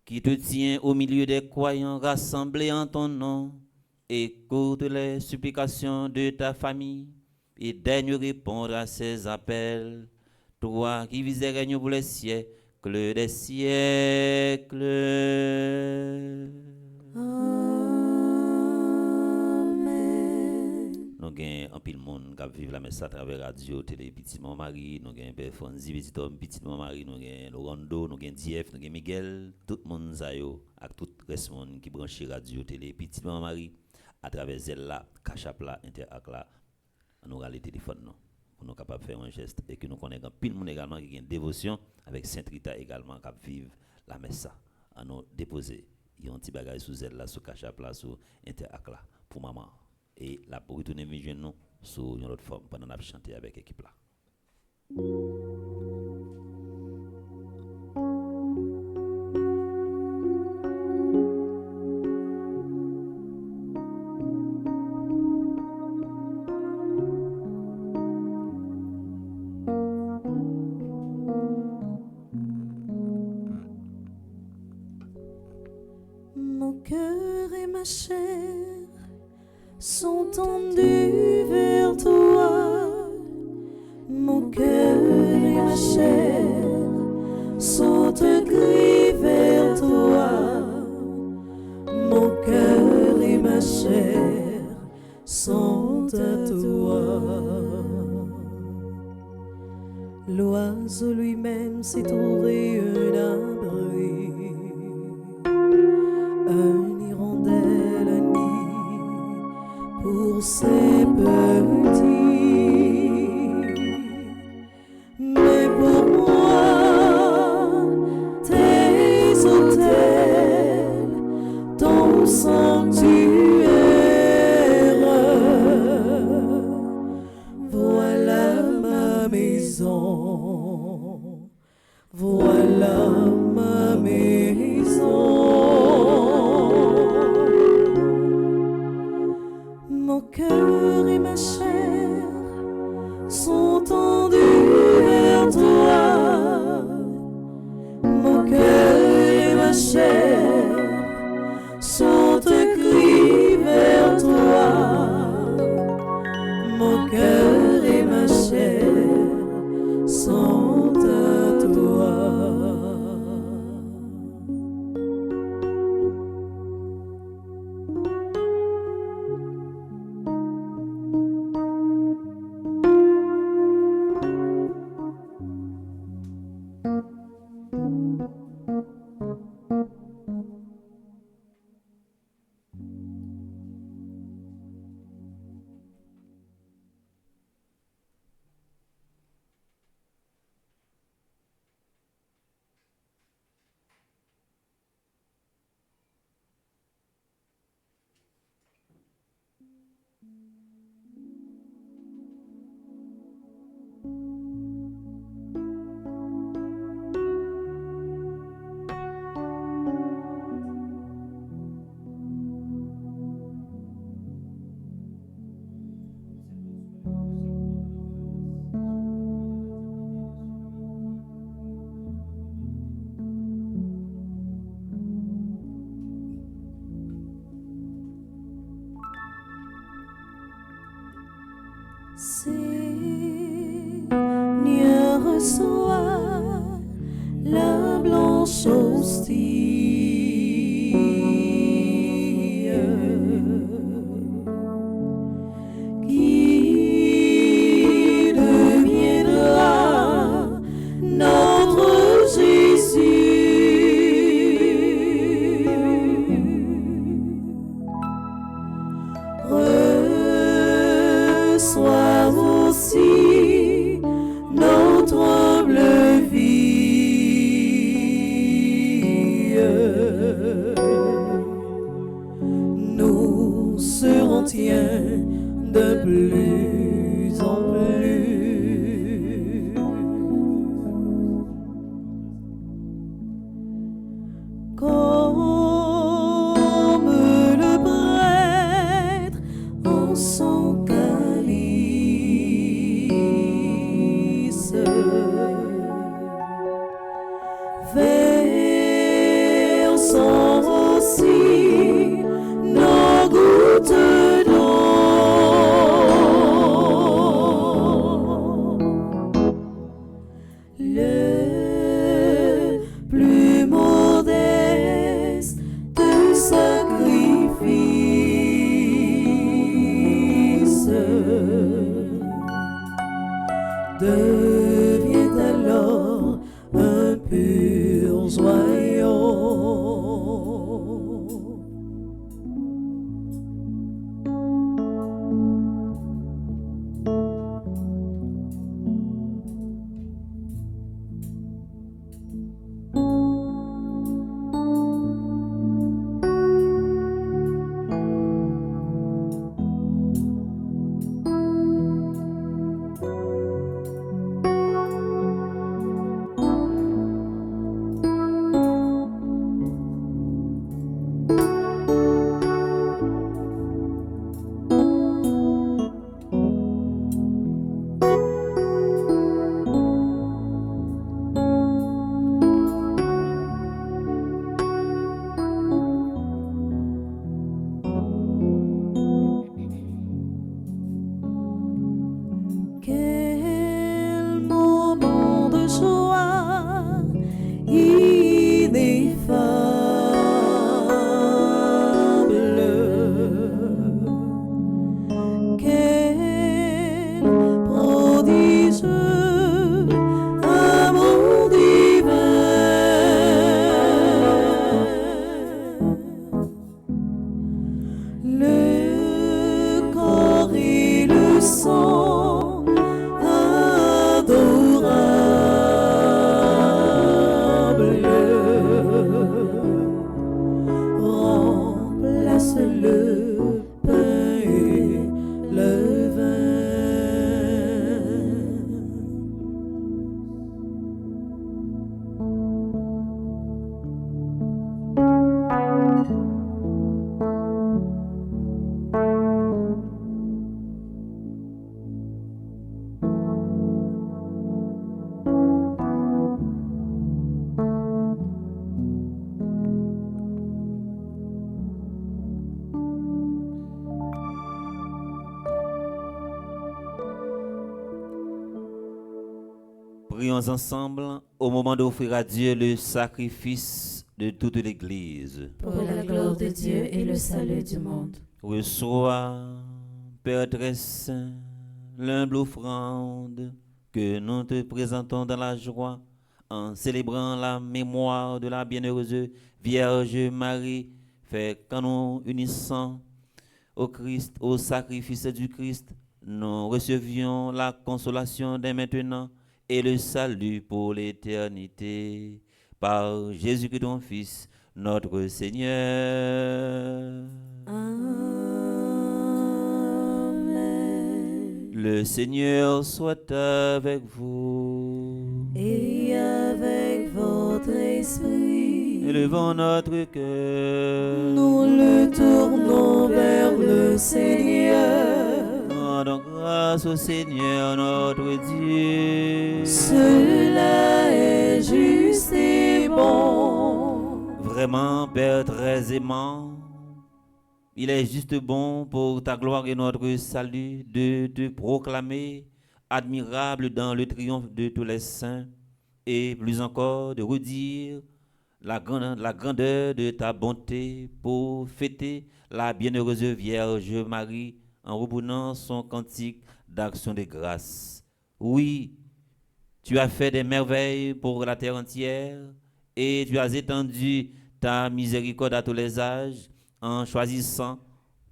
qui te tient au milieu des croyants rassemblés en ton nom, écoute les supplications de ta famille et daigne répondre à ces appels. Toi qui vis et règnes pour les siècles des siècles. Nous avons un pile monde qui vit la messe à travers radio, télé, petit mon mari, nous avons Père Fonzi, petit homme, petit mon mari, nous avons Lorando, nous avons Dief, nous avons Miguel, tout le monde zayo, avec tout le reste monde qui branche radio, télé, petit mon mari, à travers Zella, Cachap là, Interact là, nous avons les téléphones pour nous capables de faire un geste et que nous connaissons pile monde également qui a une dévotion avec Sainte Rita également qui vivent la messe à nous déposer. Il y a un petit bagage sous Zella, sous Cachap là, sous Interact là, pour maman. Et la pour retourner venir nous sur une autre forme pendant qu'on a chanté avec l'équipe là. Mon cœur et ma chair sont tendus vers toi. Mon cœur et ma chair sont gris vers toi. Mon cœur et ma chair sont à toi. L'oiseau lui-même s'est trouvé un abri, un hirondelle, un nid pour ses petits. Mais pour moi, tes autels, ton sanctuaire, voilà ma maison, voilà ma maison. Seigneur, reçois la blanche hostie qui deviendra notre Jésus. Reçois aussi notre humble vie. Nous serons tiens de plus en plus. Comme le prêtre en son calice, versons aussi nos gouttes d'eau. Le plus modeste sacrifice devient alors un pur joyau. Quel moment de joie ineffable, quel prodigieux amour divin. Le corps et le sang adorable remplace le pain et le vin. Prions ensemble au moment d'offrir à Dieu le sacrifice de toute l'Église. Pour la gloire de Dieu et le salut du monde. Reçois, Père très saint, l'humble offrande que nous te présentons dans la joie en célébrant la mémoire de la bienheureuse Vierge Marie. Fait qu'en nous unissant au Christ, au sacrifice du Christ, nous recevions la consolation dès maintenant et le salut pour l'éternité. Par Jésus-Christ, ton Fils, notre Seigneur. Amen. Le Seigneur soit avec vous. Et avec votre esprit, Élevons notre cœur. nous le tournons vers le Seigneur. Rendons grâce au Seigneur notre Dieu. Cela est juste et bon. Vraiment, Père très aimant, il est juste bon pour ta gloire et notre salut de te proclamer admirable dans le triomphe de tous les saints et plus encore de redire la grandeur de ta bonté pour fêter la bienheureuse Vierge Marie en reprenant son cantique d'action de grâce. Oui, tu as fait des merveilles pour la terre entière et tu as étendu ta miséricorde à tous les âges en choisissant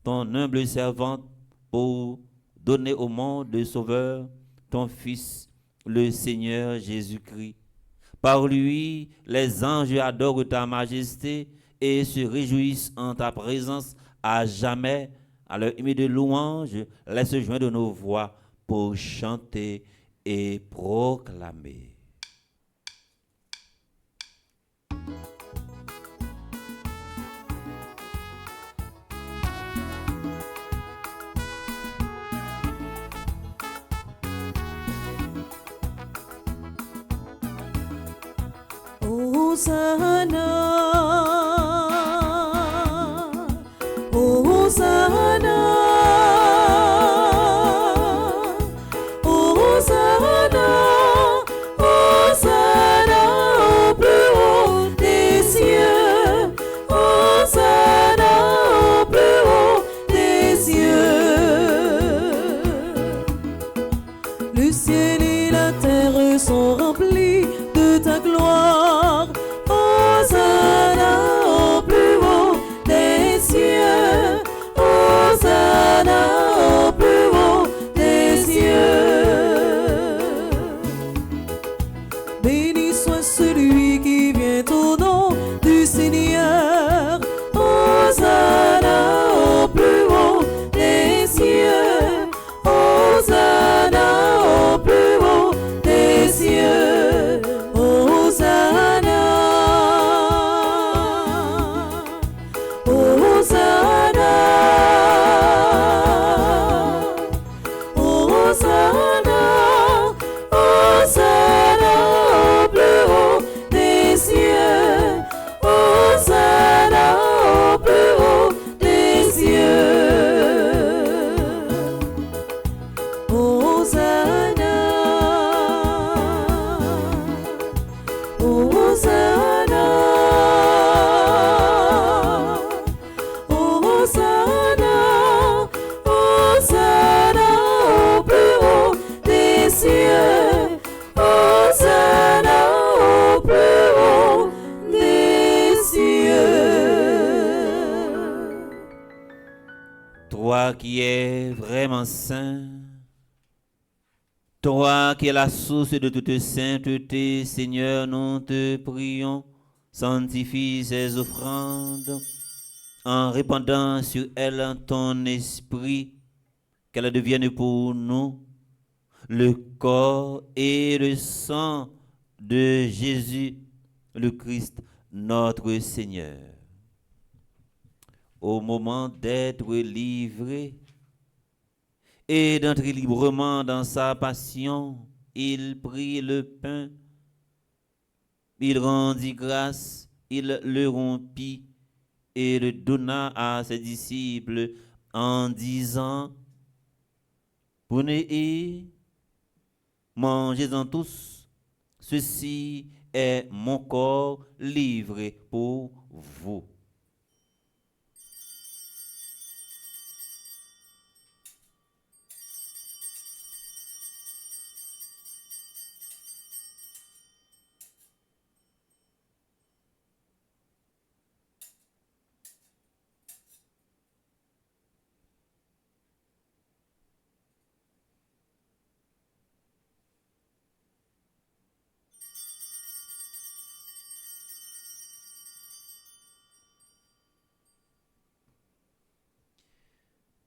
ton humble servante pour donner au monde le Sauveur, ton Fils, le Seigneur Jésus-Christ. Par lui, les anges adorent ta majesté et se réjouissent en ta présence à jamais. À leur hymne de louange, laisse joindre nos voix pour chanter et proclamer. Hosanna, Hosanna, Hosanna, Hosanna au plus haut des cieux, Hosanna au plus haut des cieux. Le ciel et la terre sont remplis de ta gloire. Hosanna au plus haut des cieux, Hosanna au plus haut des cieux. Béni soit celui qui vient au nom du Seigneur. Hosanna au plus haut des cieux, Hosanna au plus haut des cieux. Hosanna, Hosanna, Hosanna, Hosanna au plus haut des cieux, Hosanna au plus haut des cieux. Hosanna, Hosanna, Hosanna, Hosanna au plus haut des cieux, Hosanna au plus haut des cieux. Toi qui es vraiment saint, toi qui es la source de toute sainteté, Seigneur, nous te prions, sanctifie ces offrandes en répandant sur elles ton esprit, qu'elles deviennent pour nous le corps et le sang de Jésus, le Christ, notre Seigneur. Au moment d'être livré et d'entrer librement dans sa passion, il prit le pain, il rendit grâce, il le rompit et le donna à ses disciples en disant: prenez et mangez-en tous, ceci est mon corps livré pour vous.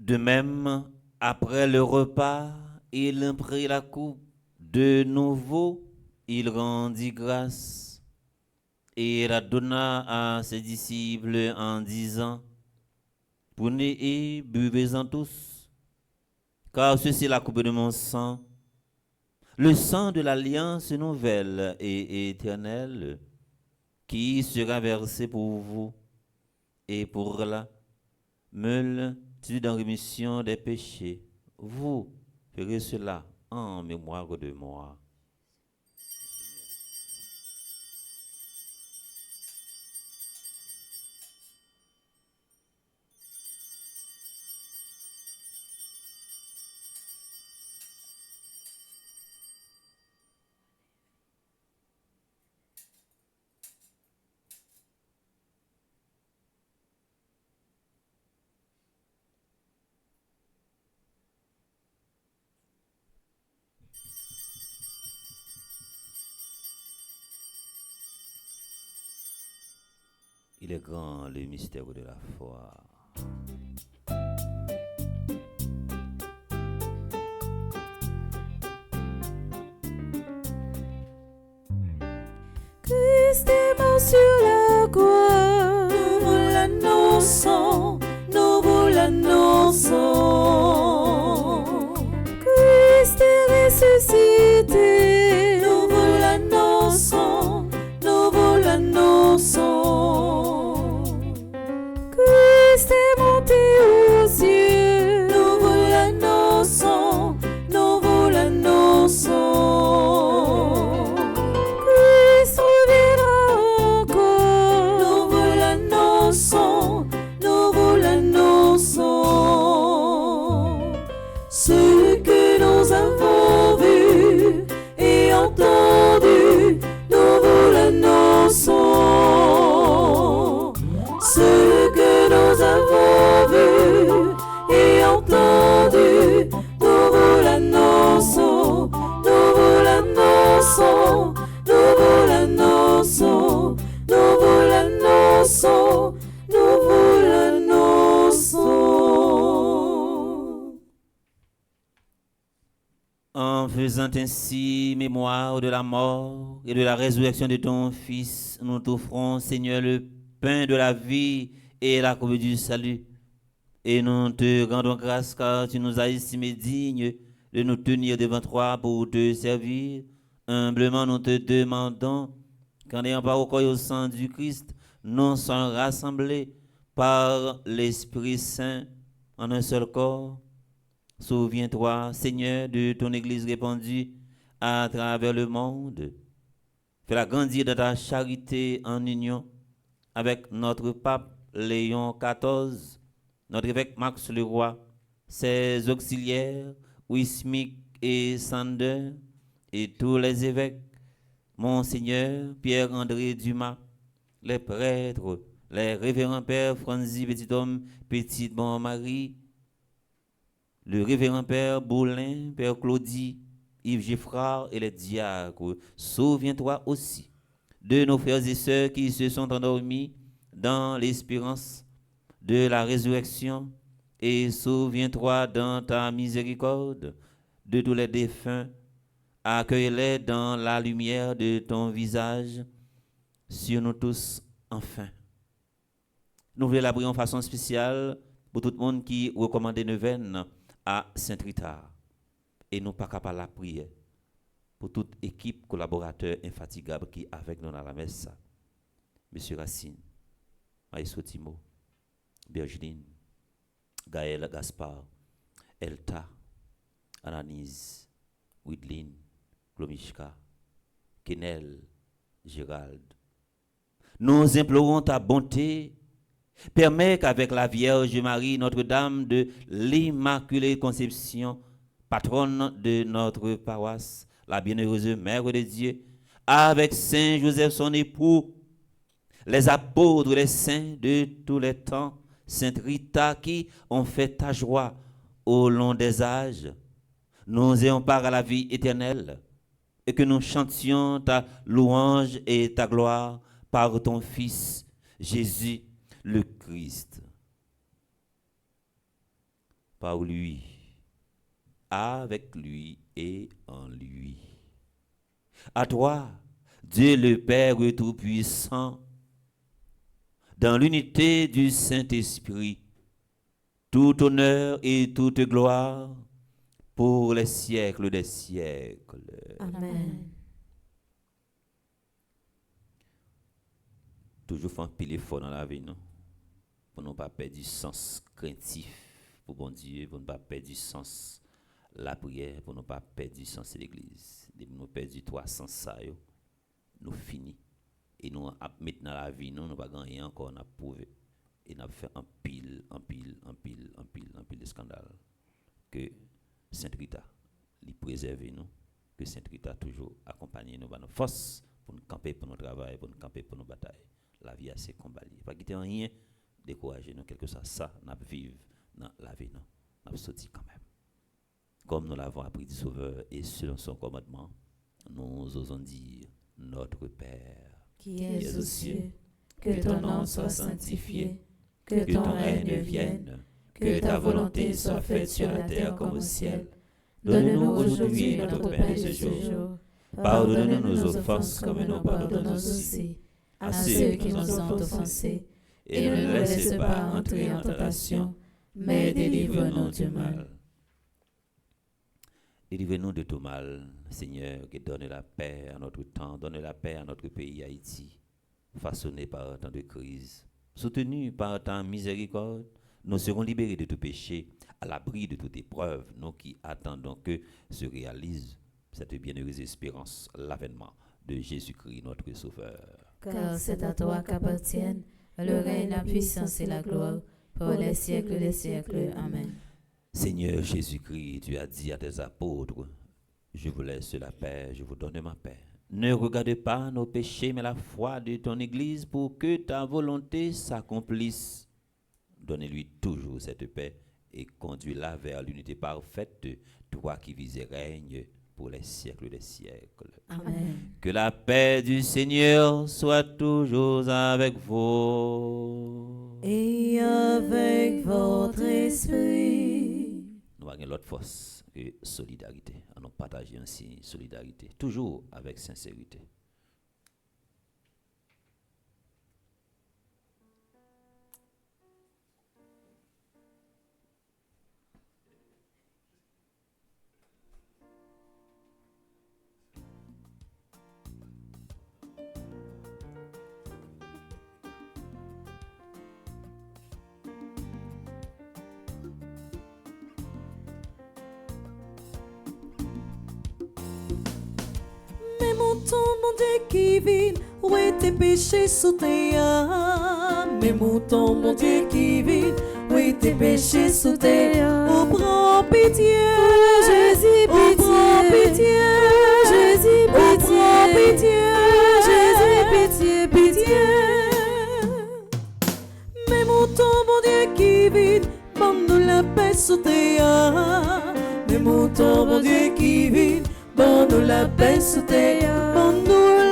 De même, après le repas, il prit la coupe. De nouveau, il rendit grâce et la donna à ses disciples en disant, prenez et buvez-en tous, car ceci est la coupe de mon sang, le sang de l'alliance nouvelle et éternelle, qui sera versé pour vous et pour la multitude en rémission des péchés. Vous ferez cela en mémoire de moi. Il est grand le mystère de la foi. Christ est mort sur la croix, nous vous l'annonçons, nous vous l'annonçons. Christ est ressuscité, nous vous l'annonçons, nous vous l'annonçons. Christ est monté aux cieux, nous vous l'annonçons, nous vous l'annonçons. Christ reviendra encore, nous vous l'annonçons, nous vous l'annonçons. Ce que nous avons vu et entendu, nous vous l'annonçons. Ce que nous avons vu et entendu, nous vous l'annonçons, nous vous l'annonçons, nous vous l'annonçons, nous vous l'annonçons, nous vous l'annonçons. En faisant ainsi mémoire de la mort et de la résurrection de ton Fils, nous t'offrons, Seigneur, le pain de la vie et la coupe du salut. Et nous te rendons grâce car tu nous as estimés dignes de nous tenir devant toi pour te servir. Humblement, nous te demandons qu'en ayant par au corps et au sang du Christ, nous sommes rassemblés par l'Esprit Saint en un seul corps. Souviens-toi, Seigneur, de ton Église répandue à travers le monde. Fais-la grandir dans ta charité en union avec notre pape Léon XIV, notre évêque Max Leroy, ses auxiliaires, Wismik et Sander, et tous les évêques, Monseigneur Pierre-André Dumas, les prêtres, les révérends pères Franzi Petit-Homme, Petit-Bon-Marie, le révérend père Boulin, père Claudie, Yves Geffrard et les diacres. Souviens-toi aussi de nos frères et sœurs qui se sont endormis dans l'espérance de la résurrection, et souviens-toi dans ta miséricorde de tous les défunts. Accueille-les dans la lumière de ton visage sur nous tous enfin. Nous voulons la prier en façon spéciale pour tout le monde qui recommande une neuvaine à Saint-Rita. Et nous pas capables la prière pour toute équipe collaborateur infatigable qui est avec nous dans la messe. Monsieur Racine, Maïso Timo, Bergeline, Gaël Gaspard, Elta, Ananise, Widlin, Glomishka, Kenel, Gérald. Nous implorons ta bonté. Permets qu'avec la Vierge Marie, Notre-Dame de l'Immaculée Conception, patronne de notre paroisse, la bienheureuse Mère de Dieu, avec Saint Joseph son époux, les apôtres, les saints de tous les temps, Sainte Rita qui ont fait ta joie au long des âges, nous ayons part à la vie éternelle et que nous chantions ta louange et ta gloire par ton Fils Jésus le Christ. Par lui, avec lui et en lui. À toi, Dieu le Père Tout-Puissant, dans l'unité du Saint-Esprit, tout honneur et toute gloire pour les siècles des siècles. Amen. Toujours faire un pile effort dans la vie, non? Pour ne pas perdre du sens craintif pour bon Dieu, pour ne pas perdre du sens la prière, pour ne pas perdre du sens l'église. Dès que nous perdons du trois sens ça, nous finissons. Et nous mettons dans la vie, nous pas gagner encore, nous prouvé. Et nous fait un pile de scandales. Que Sainte Rita lui préserve nous, que Sainte Rita toujours accompagne nous par nos forces pour nous camper pour nos travail, pour nous camper pour nos batailles. La vie a ses combats. Pas quitter rien, décourager nous, quelque chose ça, nous vivons dans la vie, nous avons sorti quand même. Comme nous l'avons appris du Sauveur et selon son commandement, nous osons dire notre Père, qui es aux cieux, que ton nom soit sanctifié, que ton règne vienne, que ta volonté soit faite sur la terre comme au ciel. Donne-nous aujourd'hui notre pain de ce jour. Pardonne-nous nos offenses comme nous pardonnons aussi à ceux qui nous ont offensés. Et ne nous laisse pas entrer en tentation, mais délivre-nous du mal. Délivrez-nous de tout mal, Seigneur, qui donne la paix à notre temps, donne la paix à notre pays Haïti, façonné par tant de crises, soutenu par tant de miséricorde. Nous serons libérés de tout péché, à l'abri de toute épreuve, nous qui attendons que se réalise cette bienheureuse espérance, l'avènement de Jésus-Christ, notre Sauveur. Car c'est à toi qu'appartiennent le règne, la puissance et la gloire, pour les siècles des siècles. Amen. Seigneur Jésus-Christ, tu as dit à tes apôtres, je vous laisse la paix, je vous donne ma paix. Ne regarde pas nos péchés, mais la foi de ton Église pour que ta volonté s'accomplisse. Donne-lui toujours cette paix et conduis-la vers l'unité parfaite, toi qui vis et règnes pour les siècles des siècles. Amen. Que la paix du Seigneur soit toujours avec vous. Et avec votre esprit. Nous avons l'autre force et solidarité. Nous partageons ainsi solidarité, toujours avec sincérité. Mais mon Dieu qui vit, où est tes péchés sous terre? Mais mon Dieu qui vit, où est tes péchés sous terre? Oh, prends pitié, Jésus, pitié, prends pitié, Jésus, pitié, prends pitié, Jésus, pitié, pitié. Mais mon Dieu qui vit, donne la paix sous terre. Mais mon Dieu qui vit, donne la paix sous terre, donne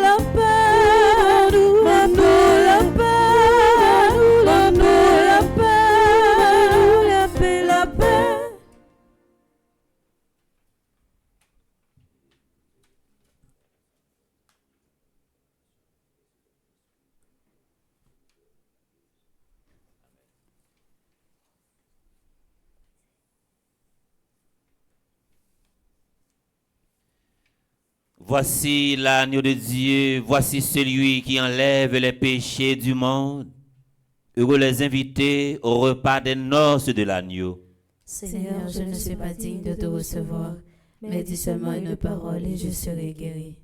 la paix, donne la paix, donne la paix, la paix, la paix. Voici l'agneau de Dieu, voici celui qui enlève les péchés du monde. Heureux les invités au repas des noces de l'agneau. Seigneur, je ne suis pas digne de te recevoir, mais dis seulement une parole et je serai guéri.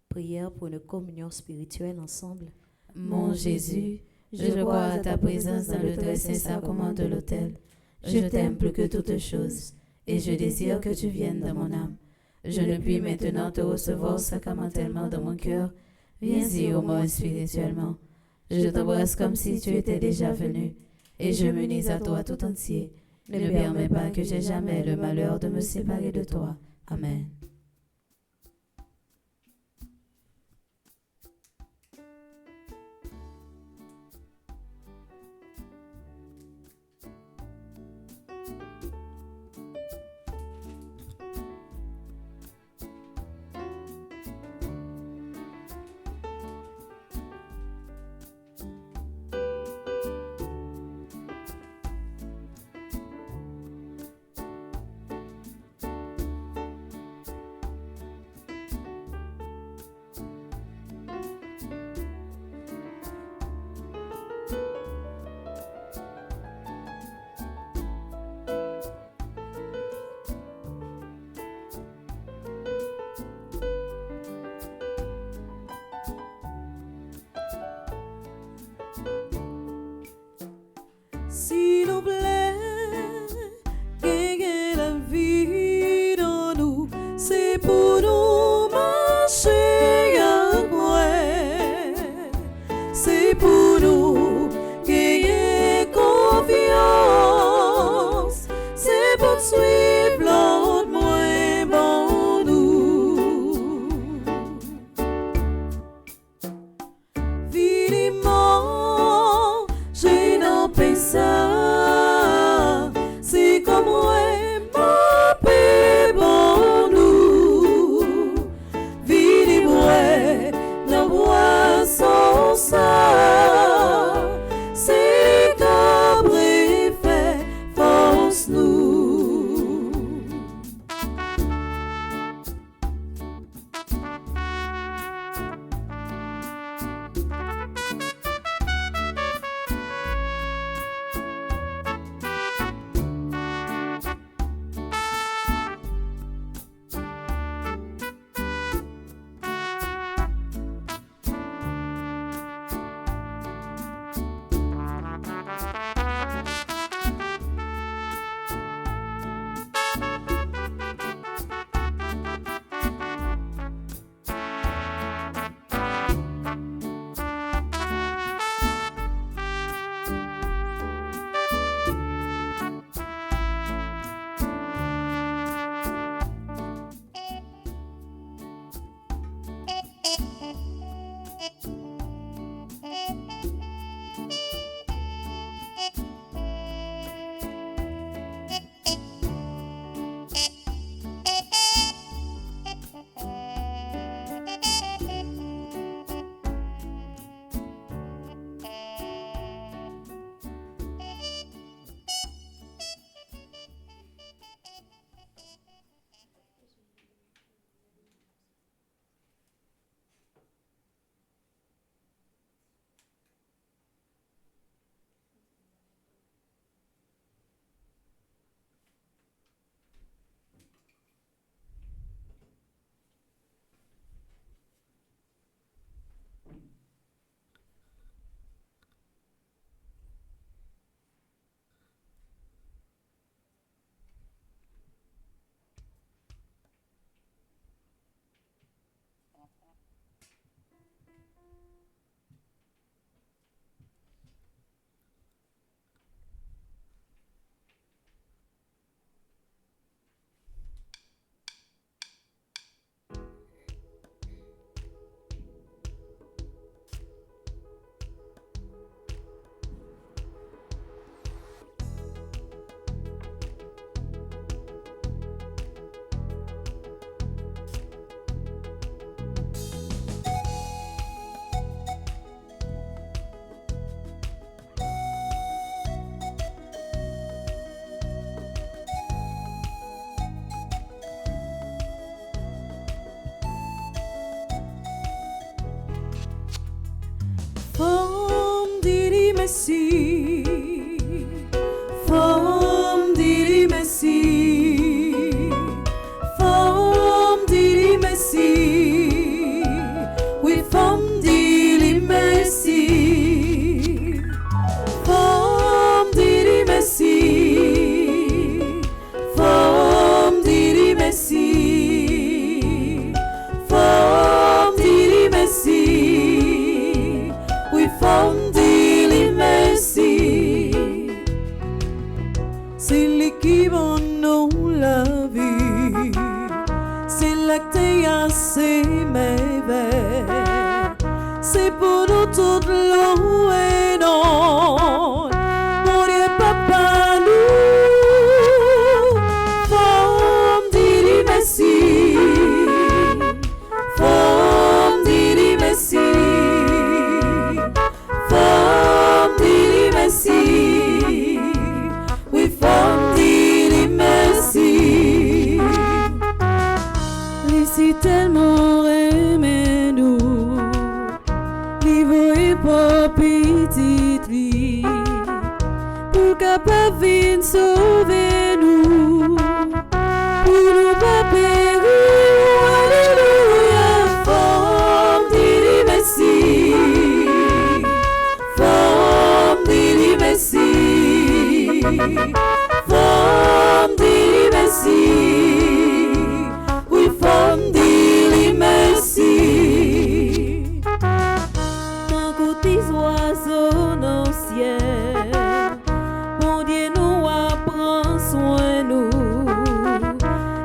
Prière pour une communion spirituelle ensemble. Mon Jésus, je crois à ta présence dans le très saint sacrement de l'autel. Je t'aime plus que toute chose et je désire que tu viennes dans mon âme. Je ne puis maintenant te recevoir sacramentellement dans mon cœur. Viens-y au moins spirituellement. Je t'embrasse comme si tu étais déjà venu et je m'unis à toi tout entier. Ne permets pas que j'aie jamais le malheur de me séparer de toi. Amen. merci. Femme dit merci. Femme dit merci. Oui, femme dit merci. Femme dit merci. Femme dit merci. Femme dit merci. Oui, femme dit merci. C'est l'équipe en nous la vie. C'est l'acte assez mauvais. C'est pour nous toute l'eau et non. Mon Dieu, papa, nous. Femme dit merci. Femme dit merci. Femme dit merci. Oui, femme dit merci. Ici tellement aimé nous. Niveau et pas petit lui. Pour capable venir sauver nous. Pour nous pas périr. Alléluia. Femme dit merci. Femme dit merci. Femme dit merci. Oui, femme dit merci. Tant que tes oiseaux dans le ciel, mon Dieu nous apprend soin nous.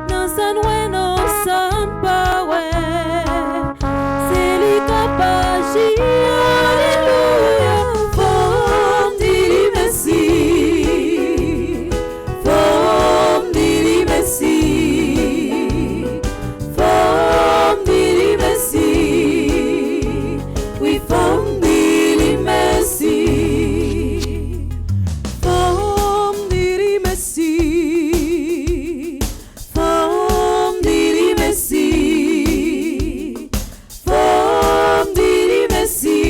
Dans sa noix, dans sa parole, c'est lui capable d'agir. Alléluia. Femme dit merci. Femme dit merci. Femme dit merci. Oui, femme dit merci. Femme dit merci. Femme dit merci. Femme dit merci.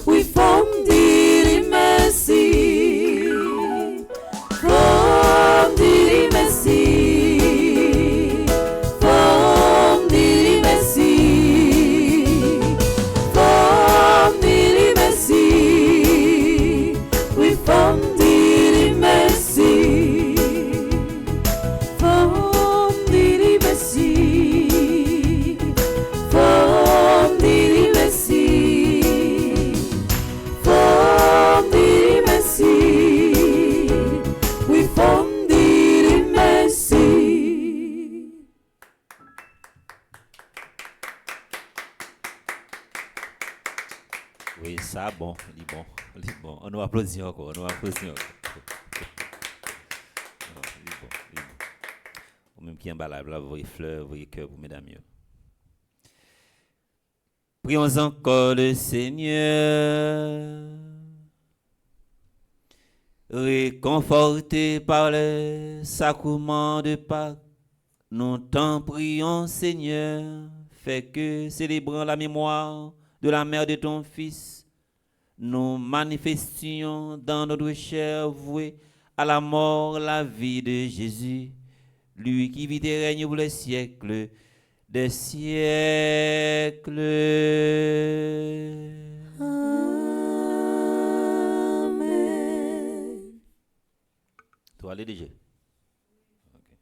Oui, femme dit merci. Femme dit merci. Femme dit merci. Femme dit merci. Oui, femme dit merci. Femme dit merci. Femme dit merci. Femme dit merci. Oui, femme dit merci. Oui, ça, bon, il est bon, il est bon. On nous applaudit encore, on nous applaudit encore. Non, il est bon, il est bon. Ou même qui est en bas là, vous voyez fleurs, vous voyez cœur pour mesdames. Prions encore le Seigneur. Réconfortés par le sacrement de Pâques, nous t'en prions, Seigneur. Fais que, célébrant la mémoire de la mère de ton Fils, nous manifestions dans notre chair vouée à la mort la vie de Jésus, lui qui vit et règne pour les siècles des siècles. Amen. Tu allez déjà? Okay.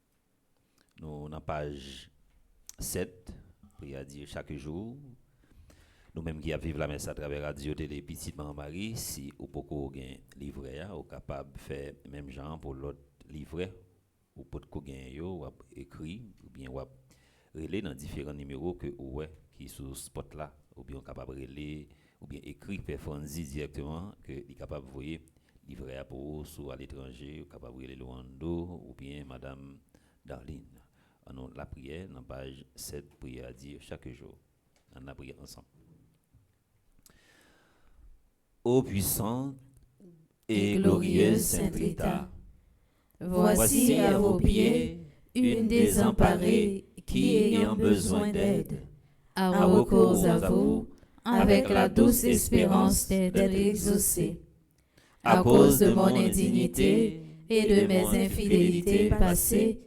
Nous, dans page 7, prière Dieu chaque jour. Nous-mêmes qui vivons la messe à travers Radio Télé Petit Marie, si ou beaucoup gain livret, ou capable de faire même genre pour l'autre livret, ou pour que gain yo, ou écrit, ou bien ou relais dans différents numéros que ouais qui sur spot là, ou bien capable relais, ou bien écrit per Fonzi directement que est capable voyer livret pour ou à l'étranger, ou capable relais Luando, ou bien Madame Darlene. On la prière dans page 7 prière à dire chaque jour. On a prié ensemble. Ô puissante et glorieuse Sainte Rita, Voici à vos pieds une désemparée qui ayant besoin d'aide, a recours à vous avec la douce espérance d'être exaucé. À cause de mon indignité et de mes infidélités passées,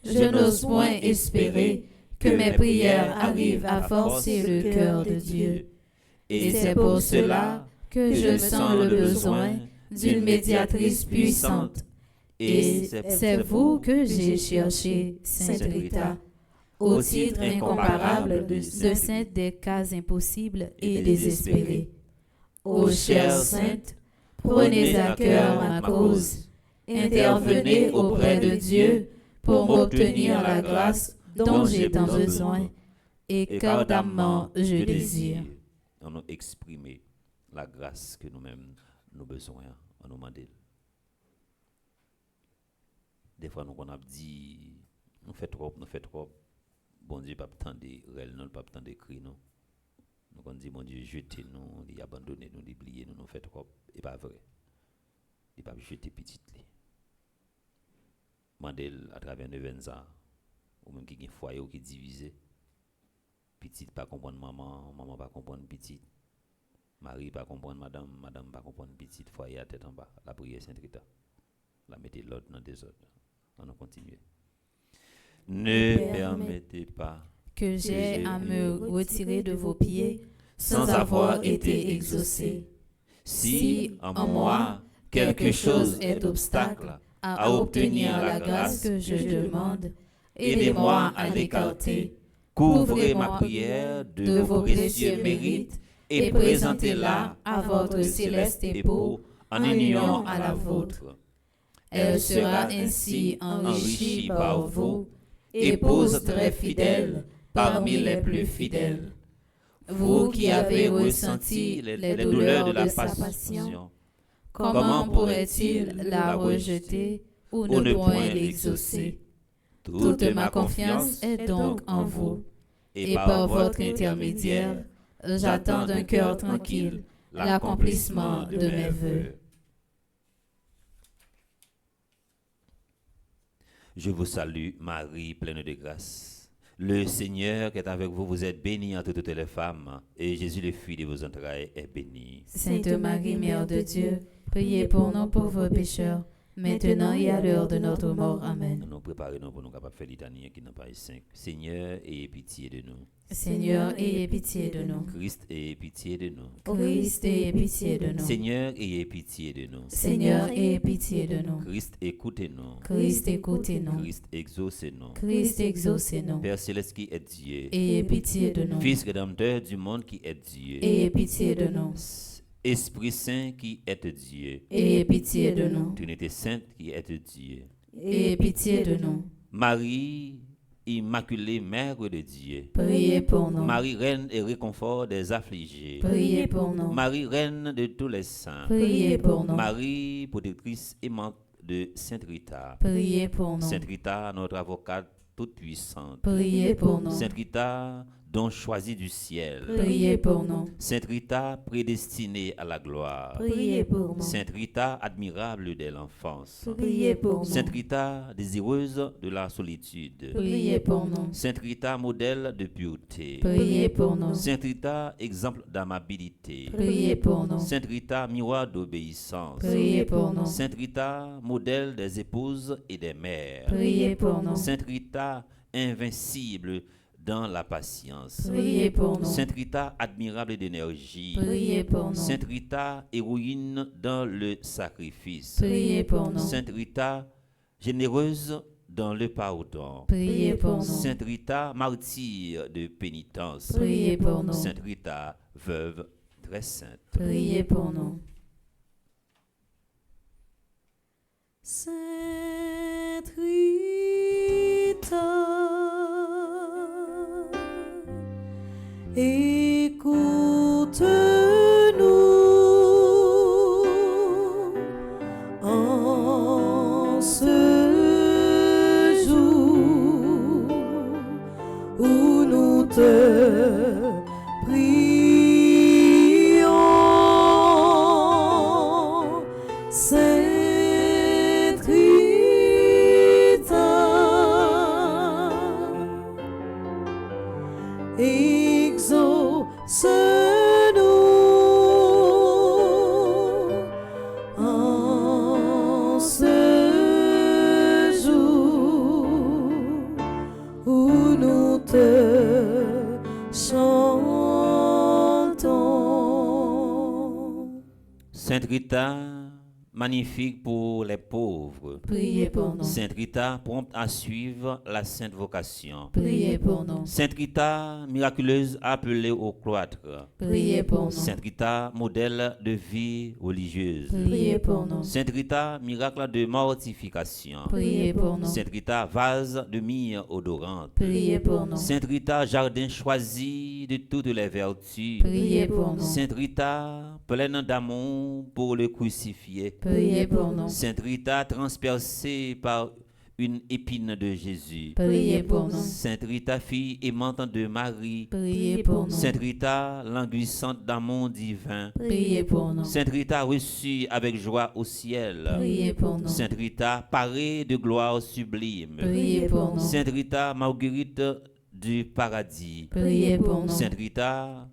je n'ose point espérer que mes prières arrivent à forcer le cœur de Dieu. Et c'est pour cela que je sens le besoin d'une médiatrice puissante. Et c'est vous que j'ai cherché, Sainte Rita, au titre incomparable de sainte des cas impossibles et désespérés. Ô chère sainte, prenez à cœur ma cause, intervenez auprès de Dieu pour m'obtenir la grâce dont j'ai tant besoin et qu'ardemment je désire. On nous exprimer la grâce que nous-mêmes nous besoin, on nous demande. Des fois nous on a dit nous fait trop. Bon Dieu pas attendre réel non pas attendre cri non. Nous on dit mon Dieu jeter nous, il abandonner nous, oublier nous fait trop et pas vrai. Il pas jeter petite li. Mandel à travers 9 ans ou même qui gen foyer ou qui divisé. Petite pas comprendre maman, maman pas comprendre petite. Marie pas comprendre madame, madame pas comprendre petite, foyer à tête en bas. La prière Sainte Rita. La mettez l'autre dans des autres. On va continuer. Ne permettez pas que j'ai à me retirer de vos pieds sans avoir été exaucé. Si en moi quelque chose est obstacle à obtenir la grâce que je demande, aidez-moi à l'écarter. Couvrez ma prière de vos précieux mérites et présentez-la à votre céleste époux en union à la vôtre. Elle sera ainsi enrichie par vous, épouse très fidèle parmi les plus fidèles. Vous qui avez ressenti les douleurs de la passion, comment pourrait-il la rejeter ou ne point l'exaucer? Toute ma confiance est donc en vous, et par votre intermédiaire, j'attends d'un cœur tranquille l'accomplissement de mes vœux. Je vous salue, Marie, pleine de grâce. Le Seigneur qui est avec vous, vous êtes bénie entre toutes les femmes, et Jésus, le fruit de vos entrailles, est béni. Sainte Marie, Mère de Dieu, priez pour nous pauvres pécheurs, maintenant et à l'heure de notre mort. Amen. Nous préparons pour nous capables de faire litanie qui n'a pas 5. Seigneur, ayez pitié de nous. Seigneur, ayez pitié de nous. Christ, ayez pitié de nous. Christ, ayez pitié de nous. Seigneur, ayez pitié de nous. Seigneur, ayez pitié de nous. Christ, écoutez-nous. Christ, écoutez-nous. Christ, exaucez-nous. Christ, exaucez-nous. Père céleste qui est Dieu. Ayez pitié de nous. Fils rédempteur du monde qui est Dieu. Ayez pitié de nous. Esprit Saint qui est Dieu. Ayez pitié de nous. Trinité Sainte qui est Dieu. Ayez pitié de nous. Marie, Immaculée Mère de Dieu. Priez pour nous. Marie, Reine et réconfort des affligés. Priez pour nous. Marie, Reine de tous les saints. Priez pour nous. Marie, protectrice aimante de Sainte Rita. Priez pour nous. Sainte Rita, notre avocate toute puissante. Priez pour nous. Sainte Rita, don choisi du ciel. Priez pour nous. Sainte Rita, prédestinée à la gloire. Priez pour nous. Sainte Rita, admirable dès l'enfance. Priez pour nous. Sainte Rita, désireuse de la solitude. Priez pour nous. Sainte Rita, modèle de pureté. Priez pour nous. Sainte Rita, exemple d'amabilité. Priez pour nous. Sainte Rita, miroir d'obéissance. Priez pour nous. Sainte Rita, modèle des épouses et des mères. Priez pour nous. Sainte Rita, invincible dans la patience. Priez pour nous. Sainte Rita, admirable d'énergie. Priez pour nous. Sainte Rita, héroïne dans le sacrifice. Priez pour nous. Sainte Rita, généreuse dans le pardon. Priez pour nous. Sainte Rita, martyre de pénitence. Priez pour nous. Sainte Rita, veuve très sainte. Priez pour nous. Sainte Rita, écoute-nous en ce jour où nous te prions. Sainte Rita, exauce-nous Sainte Rita, magnifique pour les pauvres. Priez pour nous. Sainte Rita, prompte à suivre la sainte vocation. Priez pour nous. Sainte Rita, miraculeuse appelée au cloître. Priez pour nous. Sainte Rita, modèle de vie religieuse. Priez pour nous. Sainte Rita, miracle de mortification. Priez pour nous. Sainte Rita, vase de myrrhe odorante. Priez pour nous. Sainte Rita, jardin choisi de toutes les vertus. Priez pour nous. Sainte Rita, pleine d'amour pour le crucifié. Priez pour nous. Sainte Rita, transpercée par une épine de Jésus. Priez pour nous. Sainte Rita, fille aimante de Marie. Priez pour nous. Sainte Rita, languissante d'amour divin. Priez pour nous. Sainte Rita, reçue avec joie au ciel. Priez pour nous. Sainte Rita, parée de gloire sublime. Priez pour nous. Sainte Rita, Marguerite du paradis. Priez pour nous. Sainte Rita,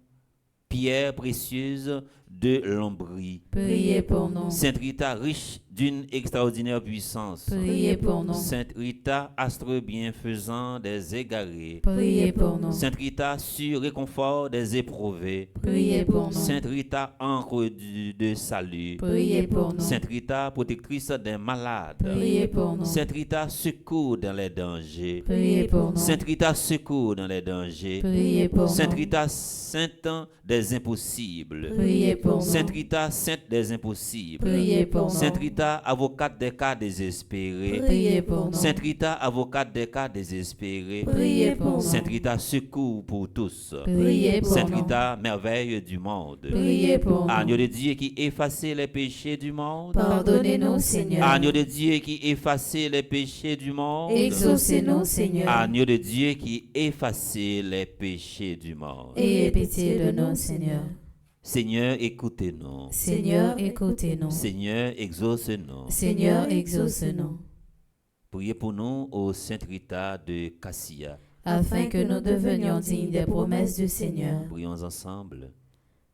pierre précieuse de l'Ombrie. Priez pour nous. Sainte Rita, riche d'une extraordinaire puissance. Priez pour nous. Sainte Rita, astre bienfaisant des égarés. Priez pour nous. Sainte Rita, sûr réconfort des éprouvés. Priez pour nous. Sainte Rita, encre de salut. Priez pour nous. Sainte Rita, protectrice des malades. Priez pour nous. Sainte Rita, secours dans les dangers. Priez pour nous. Sainte Rita, secours dans les dangers. Priez pour Sainte nous. Rita, sainte des impossibles. Priez pour nous. Sainte Rita, sainte des impossibles. Priez pour nous. Sainte Rita, avocate des cas désespérés. Priez pour nous. Sainte Rita, avocate des cas désespérés. Priez pour nous. Sainte Rita, secours pour tous. Priez pour Sainte nous. Rita, merveille du monde. Priez pour nous. Agneau de Dieu qui effaçait les péchés du monde. Pardonnez-nous, Seigneur. Agneau de Dieu qui effaçait les péchés du monde. Exaucez-nous, Seigneur. Agneau de Dieu qui effaçait les péchés du monde. Ayez pitié de nous, Seigneur. Seigneur, écoutez-nous. Seigneur, écoutez-nous. Seigneur, exauce-nous. Seigneur, exauce-nous. Priez pour nous, ô Sainte Rita de Cassia. Afin que nous devenions dignes des promesses du Seigneur. Prions ensemble.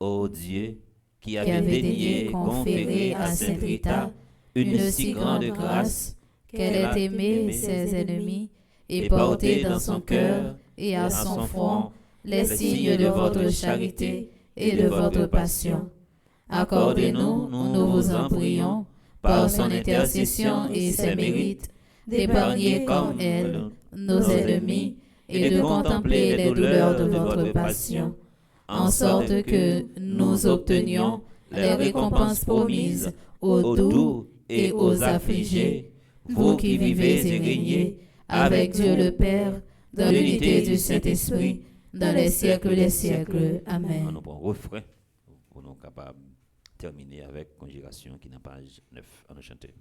Ô Dieu, qui Qui avez avait daigné conférer à Sainte Rita une si grande grâce, qu'elle ait aimé ses ennemis et porté dans son cœur et à son front les signes de votre charité et de votre passion. Accordez-nous, nous vous en prions, par son intercession et ses mérites, d'épargner comme elle nos ennemis et de contempler les douleurs de votre passion, en sorte que nous obtenions les récompenses promises aux doux et aux affligés, vous qui vivez et régnez avec Dieu le Père, dans l'unité du Saint-Esprit, dans les siècles des siècles. Amen. On nous prend refrain pour nous capables de terminer avec conjuration qui n'a page 9 à nous chanter.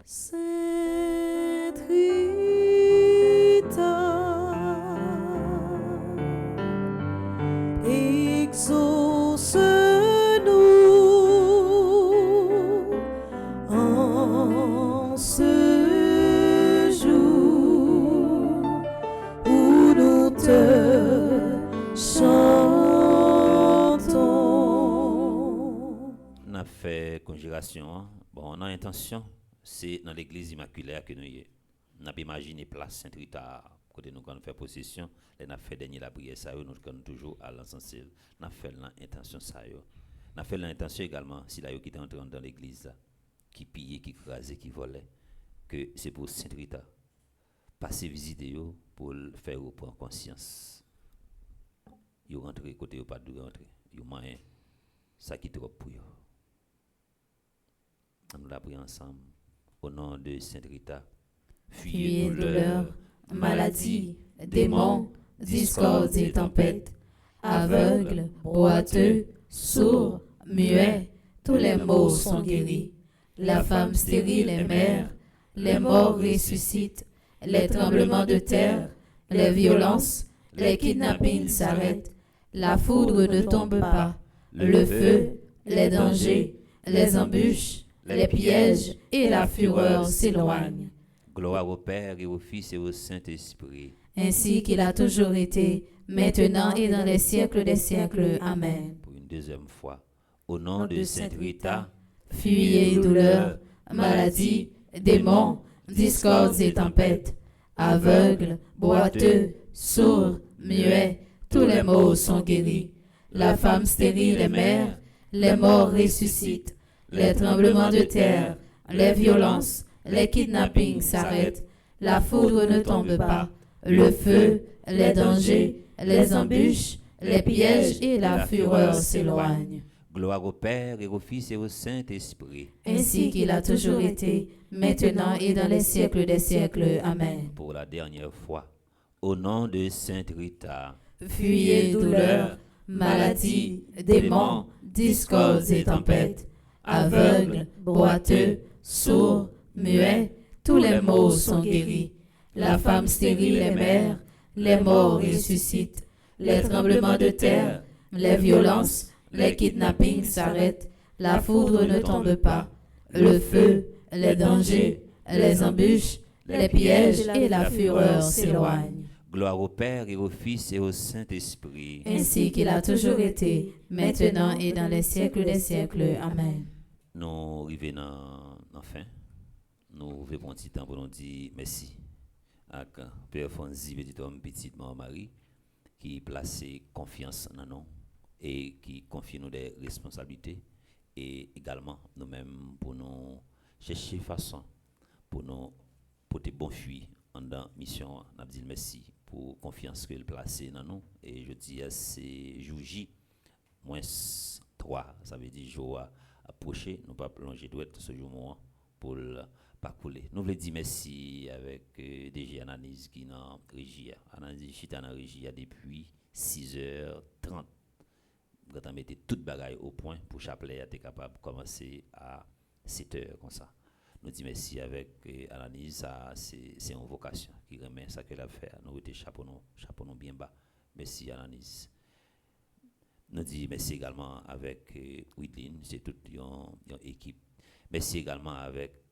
Sainte Rita, exauce-nous en ce jour où nous te chantons. On a fait conjuration. Bon, on a intention, c'est dans l'église immaculée que nous y est. On a imaginé place Sainte Rita, côté nous quand on fait possession, on a fait dernier la prière ça, nous quand toujours à l'encensel. On a fait l'intention ça. On a fait l'intention également si là qui est entré dans l'église qui pillait, qui crasait, qui volait, que c'est pour Sainte Rita. Passer visiter yo pour faire prendre conscience. Yo rentré côté yo pas de rentrer. Yo moyen ça qui trop pour yo. On nous l'a pris ensemble au nom de Sainte Rita. Fuyez douleur, maladie, démons, discordes et tempêtes, aveugles, boiteux, sourds, muets, tous les maux sont guéris. La femme stérile est mère, les morts ressuscitent, les tremblements de terre, les violences, les kidnappings s'arrêtent, la foudre ne tombe pas, le feu, les dangers, les embûches, les pièges et la fureur s'éloignent. Gloire au Père et au Fils et au Saint-Esprit. Ainsi qu'il a toujours été, maintenant et dans les siècles des siècles. Amen. Pour une deuxième fois, au nom de Sainte Rita, Fuyez douleur, maladie, démons, discordes et tempêtes, aveugles, boiteux, sourds, muets, tous les maux sont guéris. La femme stérile est mère, les morts ressuscitent, les tremblements de terre, les violences, les kidnappings s'arrêtent, la foudre ne tombe pas, le feu, les dangers, les embûches, les pièges et la fureur s'éloignent. Gloire au Père et au Fils et au Saint-Esprit. Ainsi qu'il a toujours été, maintenant et dans les siècles des siècles. Amen. Pour la dernière fois, au nom de Sainte Rita, Fuyez douleur, maladie, démons, discordes et tempêtes, aveugles, boiteux, sourds, muets, tous les maux sont guéris. La femme stérile est mère, les morts ressuscitent, les tremblements de terre, les violences, les kidnappings s'arrêtent, la foudre ne tombe pas, le feu, les dangers, les embûches, les pièges et la fureur s'éloignent. gloire au Père et au Fils et au Saint-Esprit. Ainsi qu'il a toujours été, maintenant et dans les siècles des siècles. Amen. Nous arrivons enfin. Nous faisons un petit temps pour nous dire merci à Père Fonzi, petit homme, petite Marie, qui place confiance en nous et qui confie nous des responsabilités, et également nous-mêmes pour nous chercher façon pour nous porter bon fruit en dans mission. Nous dit merci pour confiance qu'il place dans nous, et je dis à ces jours J -3, ça veut dire jour approché, nous pas plonger doit ce jour pour pas couler. Nous voulons dire merci avec DG Analyse qui dans régie. Analyse chita dans régie depuis 6h30. Quand on mettait toute bagaille au point pour chapelet être capable de commencer à 7h comme ça. Nous disons merci avec Analyse, ça c'est une vocation qui remet ça qu'elle a fait. Nous était chapeau nous bien bas. Merci Analyse. Nous disons merci également avec Widlin, c'est toute une équipe. Merci également avec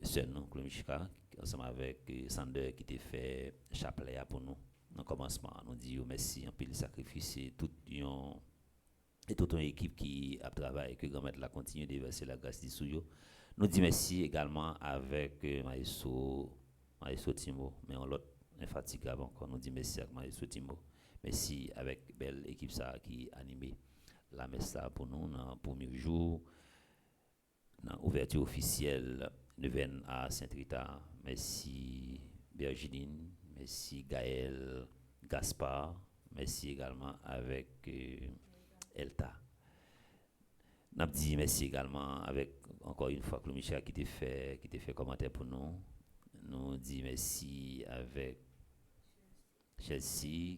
Senon Klomichka, ensemble avec Sander qui t'a fait chapelet pour nous. Dans le commencement, nous disons merci en pile sacrifice et toute une équipe qui a travaillé, que grand-mère la continue de verser la grâce de Souyo. Nous disons merci également avec Maïso Timo, mais on l'autre infatigable encore. Nous disons merci avec Maïso Timo. Merci avec belle équipe ça qui a animé la messe pour nous dans le premier jour. Dans l'ouverture officielle de Vennes à Sainte-Rita. Merci Virginie, merci Gaël, Gaspard, merci également avec Elta. N'a dit merci également avec encore une fois Claude Michel qui t'a fait commentaire pour nous. Nous dit merci avec Chelsea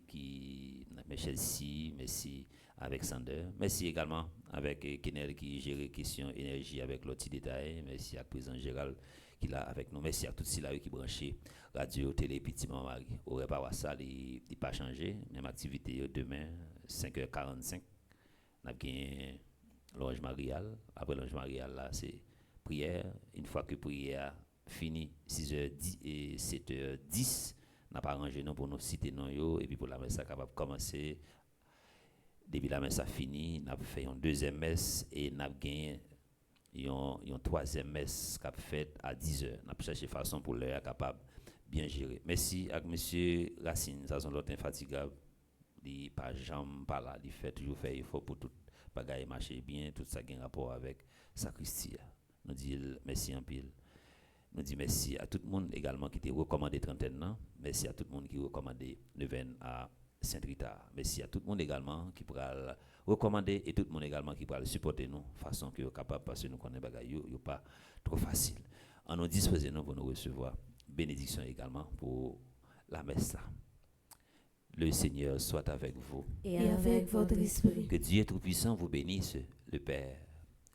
merci avec Sander. Merci également avec Kenel qui gère question énergie avec l'autre détail. Merci à président Gérald qui est là avec nous. Merci à tous ceux qui branché radio, télé, petit Marie. Au repas ça, il pas changé. Même activité demain 5h45. On a gagné l'ange marial. Après l'ange marial là, c'est prière. Une fois que prière fini 6h10 et 7h10, on n'a pas arrangé non pour nous citer non yo et puis pour la messe capable commencer. Depuis la messe a fini, nous avons fait une deuxième messe et nous avons gagné une troisième messe qui a fait à 10h. Nous avons cherché façon pour l'heure capable bien gérer. Merci à M. Racine, ça sont l'autre infatigable. Il n'est pas jamais pas là, il fait toujours faire effort pour tout bagaille marcher bien, tout ça qui a un rapport avec sacristie. Nous disons merci en pile. Nous disons merci à tout le monde également qui t'a recommandé trentaine. Merci à tout le monde qui a recommandé Neuvaine à Sainte-Rita. Merci à tout le monde également qui pourra le recommander et tout le monde également qui pourra le supporter nous façon que nous capable parce que nous connaissons bagaille yo pas trop facile. En nous disposer nous pour nous recevoir bénédiction également pour la messe là. Le Seigneur soit avec vous et avec votre esprit. Que Dieu Tout-Puissant vous bénisse, le Père,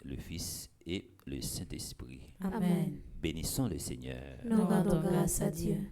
le Fils et le Saint-Esprit. Amen. Bénissons le Seigneur. Nous rendons grâce à Dieu.